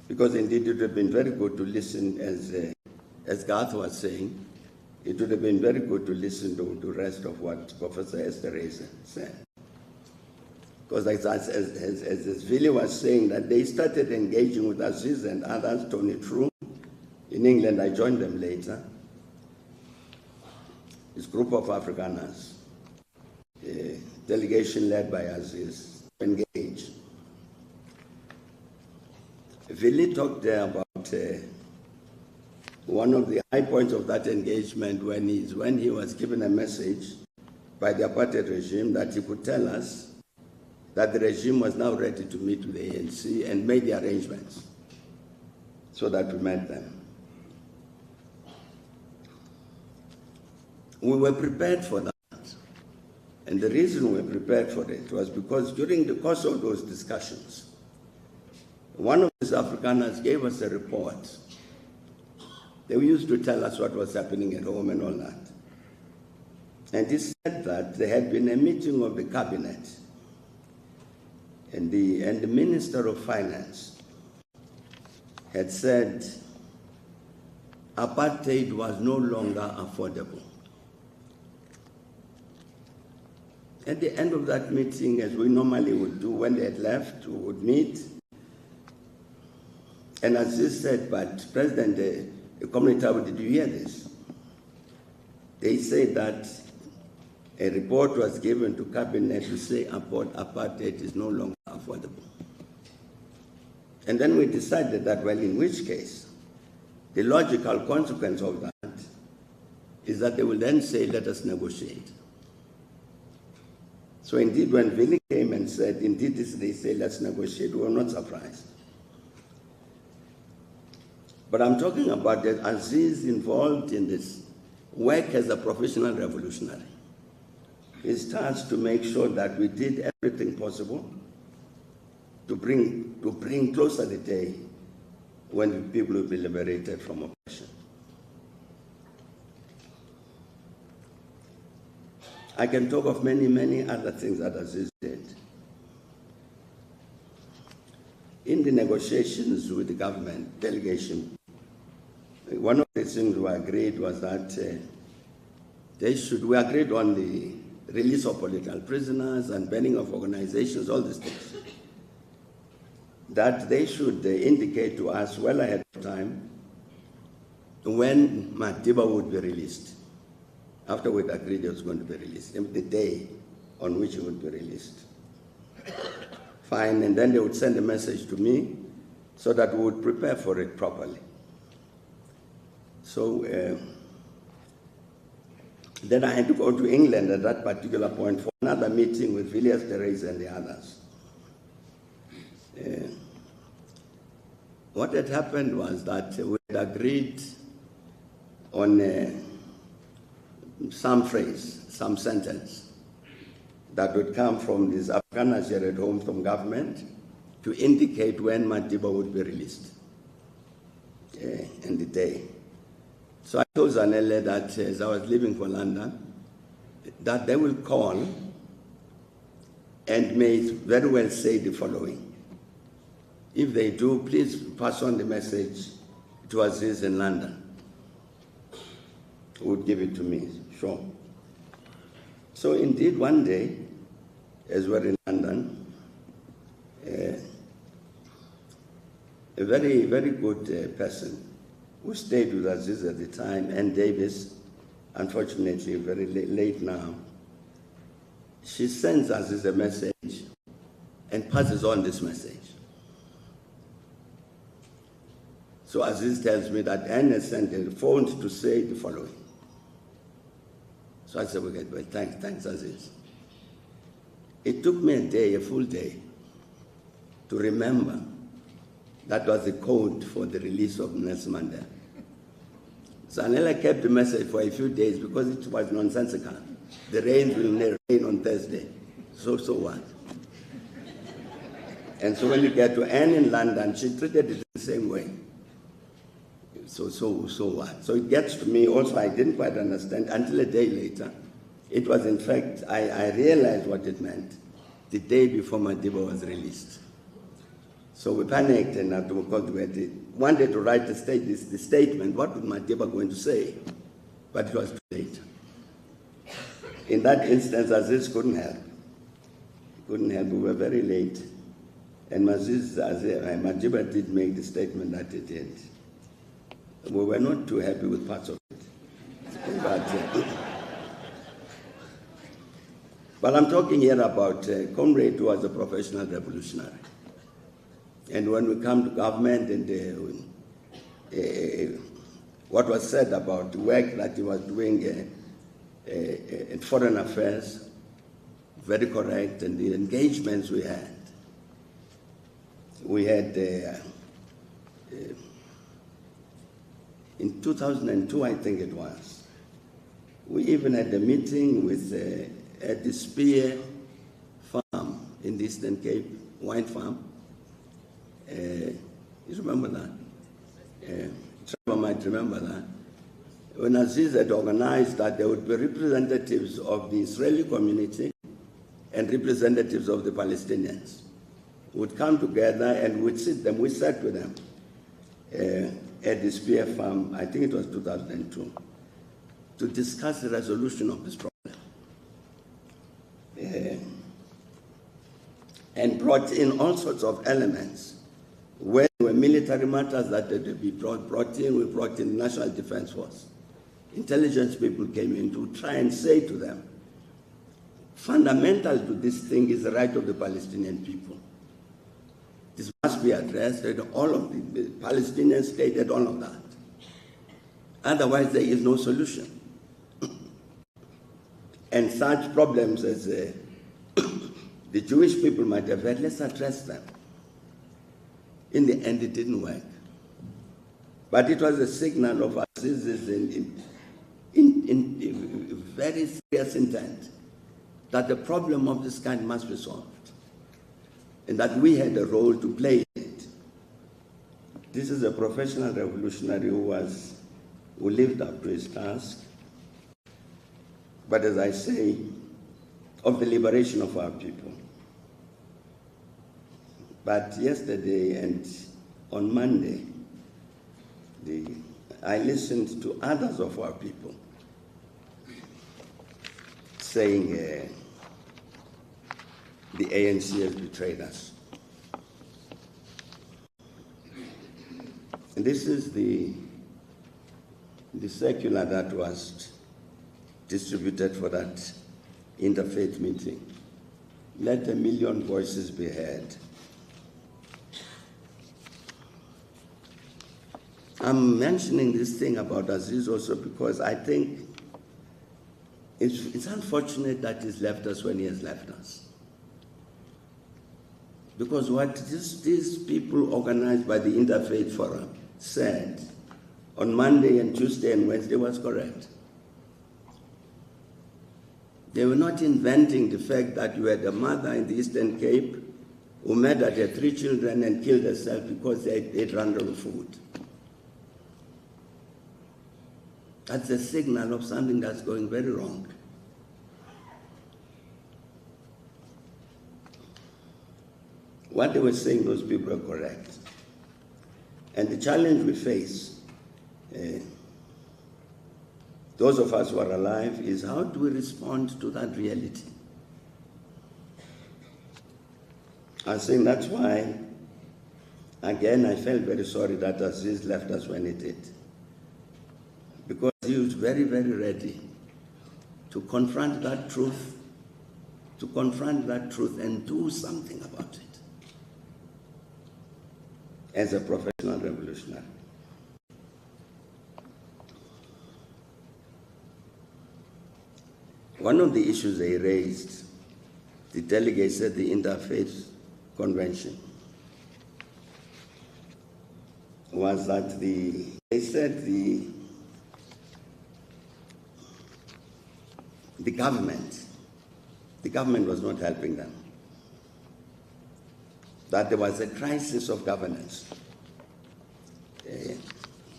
Because indeed it would have been very good to listen, as Garth was saying, it would have been very good to listen to the rest of what Professor Esterese said. Because as Vili was saying, that they started engaging with Aziz and others, Tony True. In England, I joined them later. This group of Afrikaners, a delegation led by Aziz, engaged. Vili talked there about one of the high points of that engagement when he was given a message by the apartheid regime that he could tell us that the regime was now ready to meet with the ANC and made the arrangements so that we met them. We were prepared for that. And the reason we were prepared for it was because during the course of those discussions, one of these Afrikaners gave us a report. They used to tell us what was happening at home and all that. And he said that there had been a meeting of the cabinet and the Minister of Finance had said apartheid was no longer affordable. At the end of that meeting, as we normally would do when they had left, we would meet. And Aziz said, but President, Comrade Aziz, did you hear this? They said that a report was given to cabinet to say apartheid is no longer affordable. And then we decided that, well, in which case, the logical consequence of that is that they will then say, let us negotiate. So indeed, when Vili came and said, indeed, they say, let's negotiate, we were not surprised. But I'm talking about that Aziz involved in this work as a professional revolutionary. His task to make sure that we did everything possible to bring closer the day when the people will be liberated from oppression. I can talk of many, many other things that Aziz did. In the negotiations with the government delegation, one of the things we agreed was that we agreed on the release of political prisoners and banning of organizations, all these things, that they should indicate to us well ahead of time when Madiba would be released. After we'd agreed it was going to be released, the day on which it would be released. fine, and then they would send a message to me so that we would prepare for it properly. So then I had to go to England at that particular point for another meeting with Villiers Terrace and the others. What had happened was that we had agreed on some phrase, some sentence that would come from this Afrikaners here at home from government to indicate when Madiba would be released and the day. So I told Zanele that as I was leaving for London, that they will call and may very well say the following. If they do, please pass on the message to Aziz in London. Who would give it to me, sure. So indeed, one day, as we're in London, a very, very good person who stayed with Aziz at the time, and Davis, unfortunately very late now, she sends Aziz a message and passes on this message. So Aziz tells me that Anne sent a phone to say the following. So I said, okay, well, thanks, Aziz. It took me a day, a full day, to remember that was the code for the release of Nelson Mandela. Zanele kept the message for a few days because it was nonsensical. The rain will rain on Thursday. So what? And so when you get to Anne in London, she treated it the same way. So what? So it gets to me also, I didn't quite understand until a day later. It was, in fact, I realized what it meant the day before Madiba was released. So we panicked and we wanted to write the statement. What was Madiba going to say? But it was too late. In that instance, Aziz couldn't help. He couldn't help. We were very late. And Madiba did make the statement that it did. We were not too happy with parts of it. But I'm talking here about Comrade, who was a professional revolutionary. And when we come to government and what was said about the work that he was doing in foreign affairs, very correct, and the engagements we had. We had, in 2002, I think it was, we even had a meeting with at the Spear Farm in the Eastern Cape, wine farm. You remember that? Trevor might remember that. When Aziz had organized that there would be representatives of the Israeli community and representatives of the Palestinians would come together and we'd sit them, we sat with them at the Spear Farm, I think it was 2002, to discuss the resolution of this problem. And brought in all sorts of elements. When there were military matters that had to be brought in, we brought in the National Defense Force. Intelligence people came in to try and say to them, fundamental to this thing is the right of the Palestinian people. This must be addressed at all of the Palestinian state and all of that. Otherwise, there is no solution. And such problems as the Jewish people might have had, let's address them. In the end, it didn't work. But it was a signal of Aziz's in very serious intent that the problem of this kind must be solved and that we had a role to play in it. This is a professional revolutionary who lived up to his task. But as I say, of the liberation of our people. But yesterday and on Monday, I listened to others of our people saying the ANC has betrayed us. And this is the circular that was distributed for that interfaith meeting. let a million voices be heard. I'm mentioning this thing about Aziz also because I think it's unfortunate that he's left us when he has left us. Because what these people organized by the Interfaith Forum said on Monday and Tuesday and Wednesday was correct. They were not inventing the fact that you had a mother in the Eastern Cape who murdered her 3 children and killed herself because they ate random food. That's a signal of something that's going very wrong. What they were saying, those people are correct. And the challenge we face, those of us who are alive, is how do we respond to that reality? I think that's why, again, I felt very sorry that Aziz left us when he did. Because he was very, very ready to confront that truth, and do something about it as a professional revolutionary. One of the issues they raised, the delegates at the Interfaith Convention, was that they said the government was not helping them, that there was a crisis of governance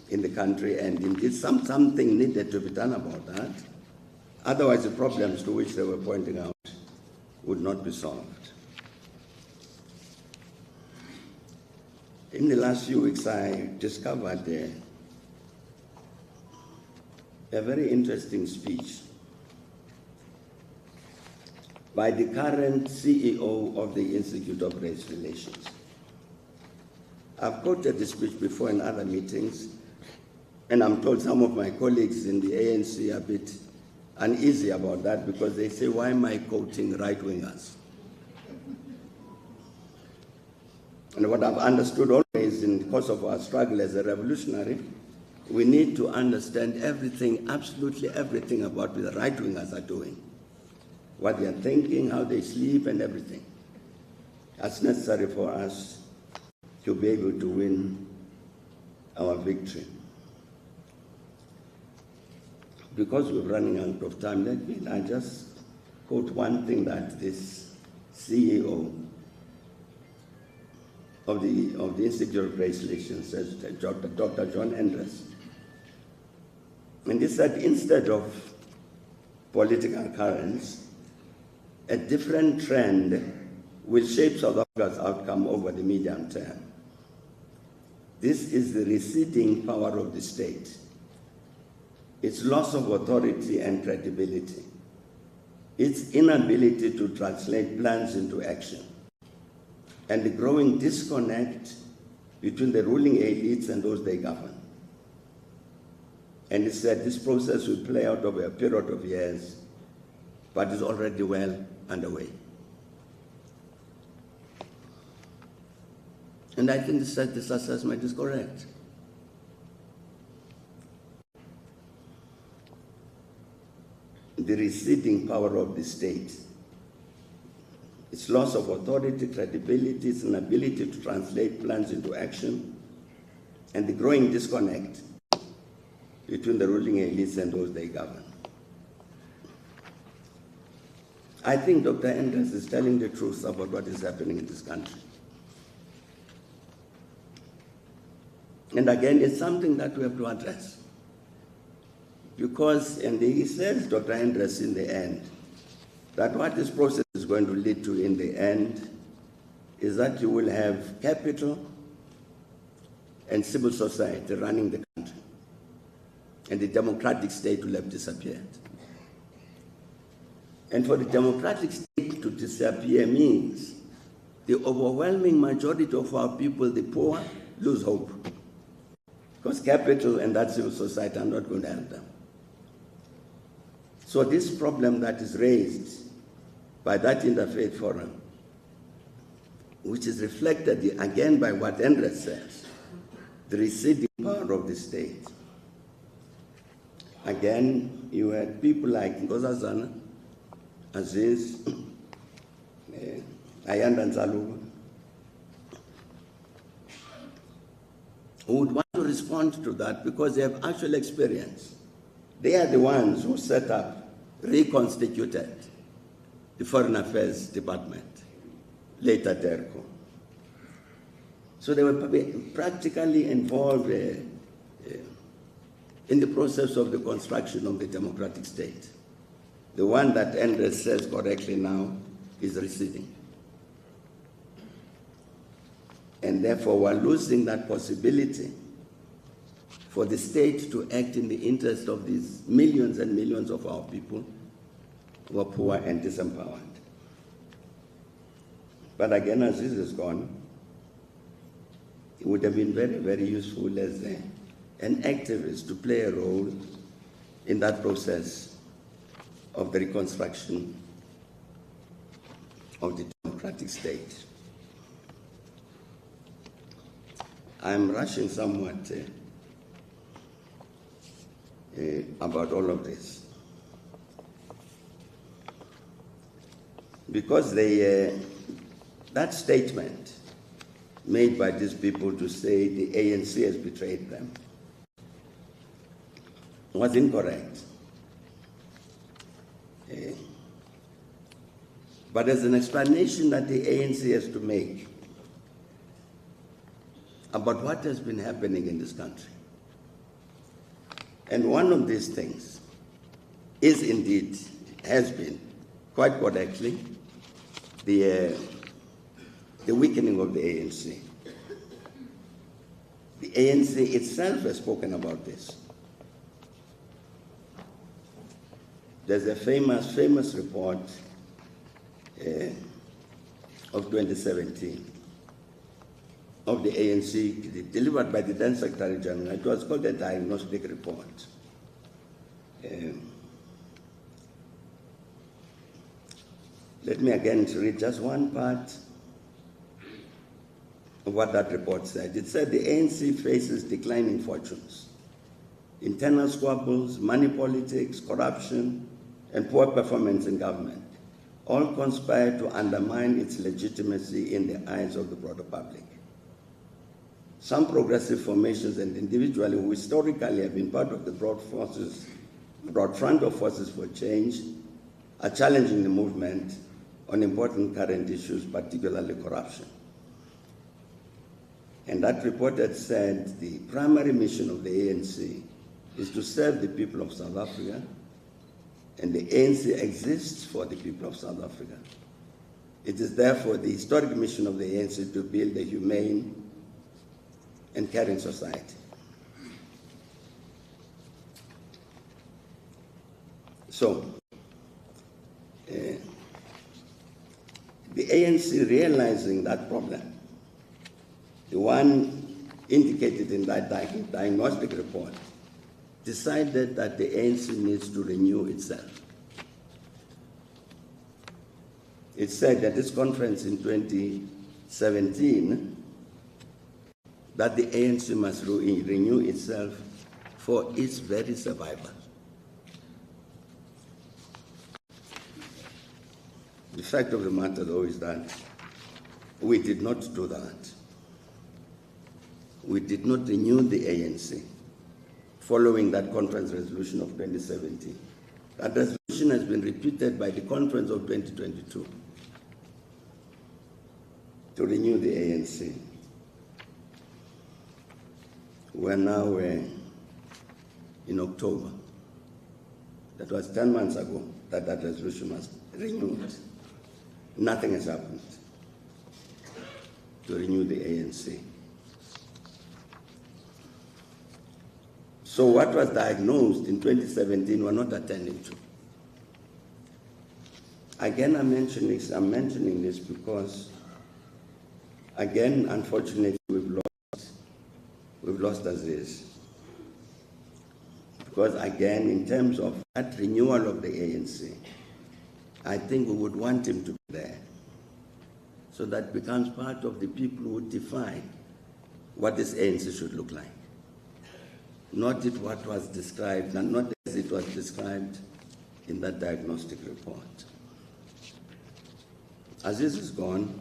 in the country, and indeed something needed to be done about that. Otherwise, the problems to which they were pointing out would not be solved. In the last few weeks, I discovered a very interesting speech by the current CEO of the Institute of Race Relations. I've quoted this speech before in other meetings, and I'm told some of my colleagues in the ANC are a bit uneasy about that because they say, why am I quoting right-wingers? And what I've understood always in the course of our struggle as a revolutionary, we need to understand everything, absolutely everything about what the right-wingers are doing, what they are thinking, how they sleep, and everything. That's necessary for us to be able to win our victory. Because we're running out of time, I just quote one thing that this CEO of the Institute of Race Relations says, Dr. Johannes. And he said, instead of political currents, a different trend will shape South Africa's outcome over the medium term. This is the receding power of the state, its loss of authority and credibility, its inability to translate plans into action, and the growing disconnect between the ruling elites and those they govern. And he said this process will play out over a period of years, but is already well underway. And I think this assessment is correct. The receding power of the state, its loss of authority, credibility, its inability to translate plans into action, and the growing disconnect between the ruling elites and those they govern. I think Dr. Andres is telling the truth about what is happening in this country. And again, it's something that we have to address. Because, and he says, Dr. Andres, in the end, that what this process is going to lead to in the end is that you will have capital and civil society running the country, and the democratic state will have disappeared. And for the democratic state to disappear means the overwhelming majority of our people, the poor, lose hope. Because capital and that civil society are not going to help them. So this problem that is raised by that interfaith forum, which is reflected again by what Andres says, the receding power of the state. Again, you had people like Nkosazana, Aziz, Ayanda Nzaluba, who would want to respond to that because they have actual experience. They are the ones who set up, reconstituted the Foreign Affairs Department, later DERCO. So they were practically involved in the process of the construction of the democratic state. The one that Andres says correctly now is receding. And therefore, we're losing that possibility for the state to act in the interest of these millions and millions of our people who are poor and disempowered. But again, as this is gone, it would have been very, very useful as an activist to play a role in that process of the reconstruction of the democratic state. I'm rushing somewhat about all of this because that statement made by these people to say the ANC has betrayed them was incorrect. But as an explanation that the ANC has to make about what has been happening in this country. And one of these things is indeed, has been, quite correctly, the weakening of the ANC. The ANC itself has spoken about this. There's a famous report of 2017 of the ANC, delivered by the then Secretary General. It was called a diagnostic report. Let me again read just one part of what that report said. It said the ANC faces declining fortunes, internal squabbles, money politics, corruption, and poor performance in government, all conspire to undermine its legitimacy in the eyes of the broader public. Some progressive formations and individuals who historically have been part of the broad front of forces for change are challenging the movement on important current issues, particularly corruption. And that report had said the primary mission of the ANC is to serve the people of South Africa, and the ANC exists for the people of South Africa. It is therefore the historic mission of the ANC to build a humane and caring society. So, the ANC realizing that problem, the one indicated in that diagnostic report, decided that the ANC needs to renew itself. It said at this conference in 2017 that the ANC must renew itself for its very survival. The fact of the matter, though, is that we did not do that. We did not renew the ANC following that conference resolution of 2017. That resolution has been repeated by the conference of 2022 to renew the ANC. We're now in October. That was 10 months ago that resolution was renewed. Nothing has happened to renew the ANC. So what was diagnosed in 2017 we're not attending to. Again, I'm mentioning this because, again, unfortunately, we've lost Aziz. Because again, in terms of that renewal of the ANC, I think we would want him to be there. So that becomes part of the people who define what this ANC should look like. Not what was described, and not as it was described in that diagnostic report. Aziz is gone,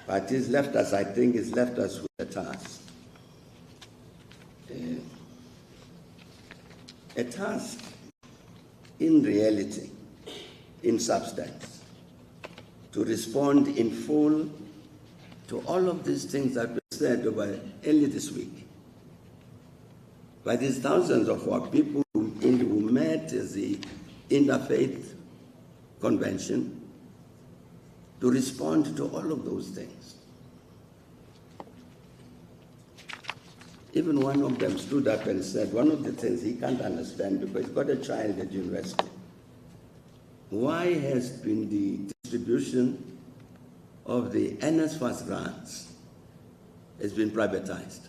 but he's left us, I think he's left us with a task. A task in reality, in substance, to respond in full to all of these things that were said over early this week by these thousands of our people who met at the Interfaith Convention, to respond to all of those things. Even one of them stood up and said, one of the things he can't understand, because he's got a child at university, why has been the distribution of the NSFAS grants has been privatized?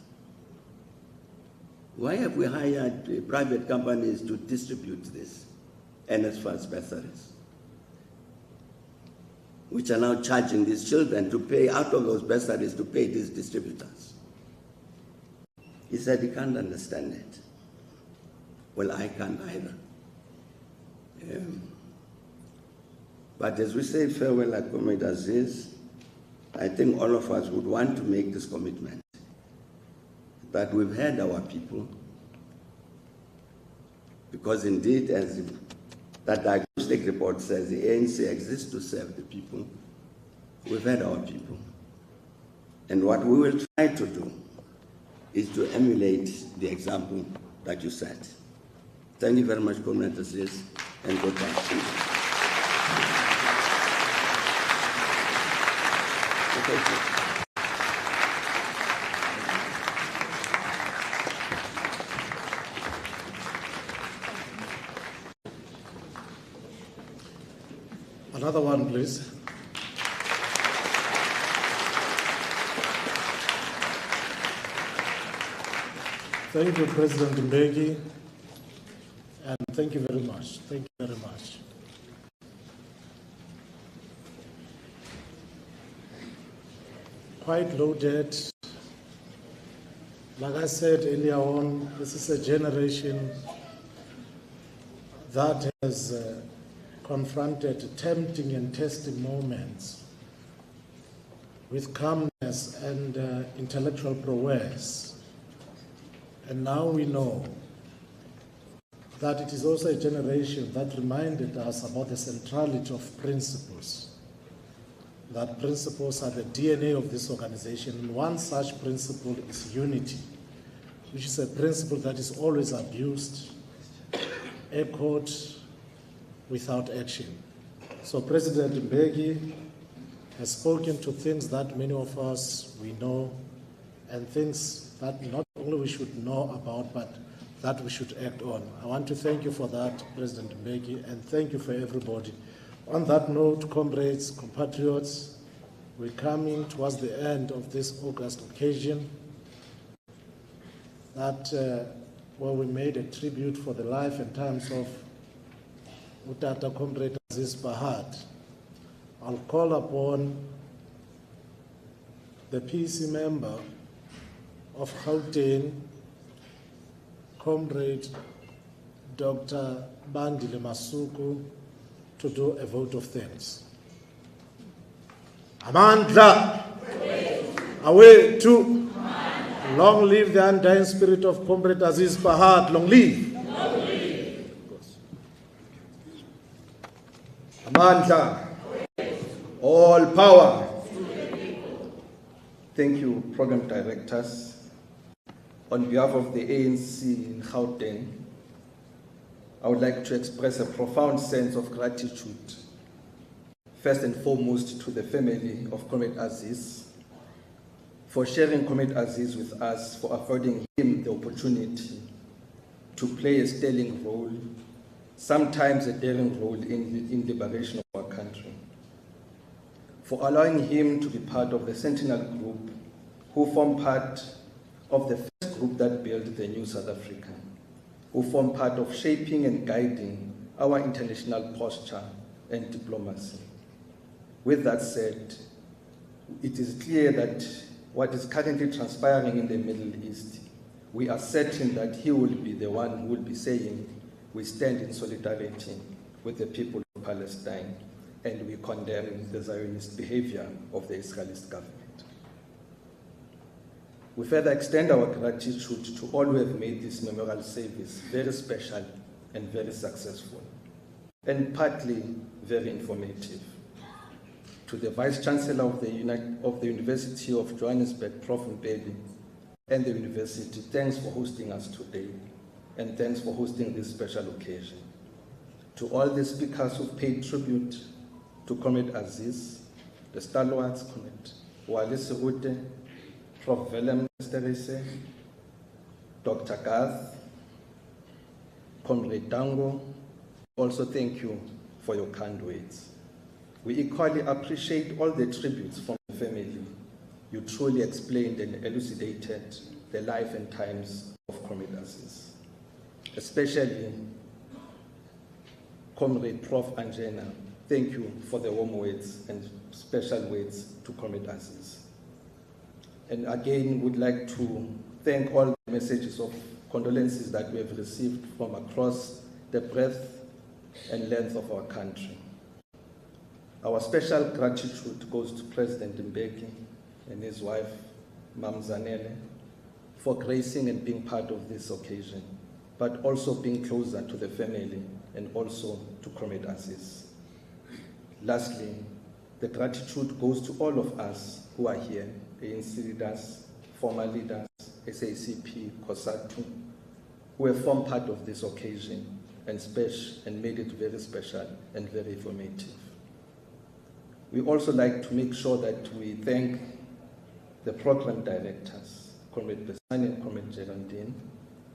Why have we hired private companies to distribute this NSFAS bursaries, which are now charging these children to pay out of those bursaries to pay these distributors? He said he can't understand it. Well, I can't either. But as we say farewell at Comrade Aziz, I think all of us would want to make this commitment that we've heard our people, because indeed, as that diagnostic report says, the ANC exists to serve the people. We've heard our people. And what we will try to do is to emulate the example that you set. Thank you very much, Comrade Aziz, and goodbye. Another one, please. Thank you, President Mbeki, and thank you very much. Thank you very much. Quite loaded. Like I said earlier on, this is a generation that has confronted tempting and testing moments with calmness and intellectual prowess. And now we know that it is also a generation that reminded us about the centrality of principles. That principles are the DNA of this organization. And one such principle is unity, which is a principle that is always abused, echoed, without action. So President Mbeki has spoken to things that many of us we know, and things that not only we should know about, but that we should act on. I want to thank you for that, President Mbeki, and thank you for everybody. On that note, comrades, compatriots, we're coming towards the end of this August occasion that where we made a tribute for the life and times of Utata Comrade Aziz Pahad. I'll call upon the PC member of Gauteng, Comrade Dr. Bandile Masuku, to do a vote of thanks. Amandla, away to long live the undying spirit of Comrade Aziz Pahad. Long live. Long live. Amandla, all power. Thank you, program directors. On behalf of the ANC in Gauteng, I would like to express a profound sense of gratitude, first and foremost to the family of Comrade Aziz, for sharing Comrade Aziz with us, for affording him the opportunity to play a sterling role, sometimes a daring role in liberation of our country, for allowing him to be part of the Sentinel Group, who form part of the first group that built the new South Africa, who form part of shaping and guiding our international posture and diplomacy. With that said, it is clear that what is currently transpiring in the Middle East, we are certain that he will be the one who will be saying, we stand in solidarity with the people of Palestine and we condemn the Zionist behavior of the Israelist government. We further extend our gratitude to all who have made this memorial service very special and very successful, and partly very informative. To the Vice Chancellor of the University of Johannesburg, Prof. Mbedi, and the university, thanks for hosting us today, and thanks for hosting this special occasion. To all the speakers who paid tribute to Comrade Aziz, the stalwarts, Comrade Walisi Rute, Prof. Willem Sterese, Dr. Garth, Comrade Dango, also thank you for your kind words. We equally appreciate all the tributes from the family. You truly explained and elucidated the life and times of Comrade Aziz, especially Comrade Prof. Anjena. Thank you for the warm words and special words to Comrade Aziz. And again, would like to thank all the messages of condolences that we have received from across the breadth and length of our country. Our special gratitude goes to President Mbeki and his wife, Mam Zanele, for gracing and being part of this occasion, but also being closer to the family and also to Comrade Aziz. Lastly, the gratitude goes to all of us who are here, ANC leaders, former leaders, SACP, COSATU, who have formed part of this occasion and made it very special and very informative. We also like to make sure that we thank the program directors, Comrade Besani and Comrade Geraldine,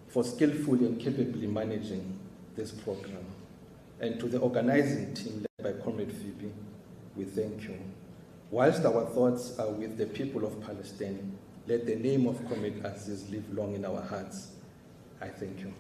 for skillfully and capably managing this program. And to the organizing team led by Comrade Phoebe, we thank you. Whilst our thoughts are with the people of Palestine, let the name of Comrade Aziz live long in our hearts. I thank you.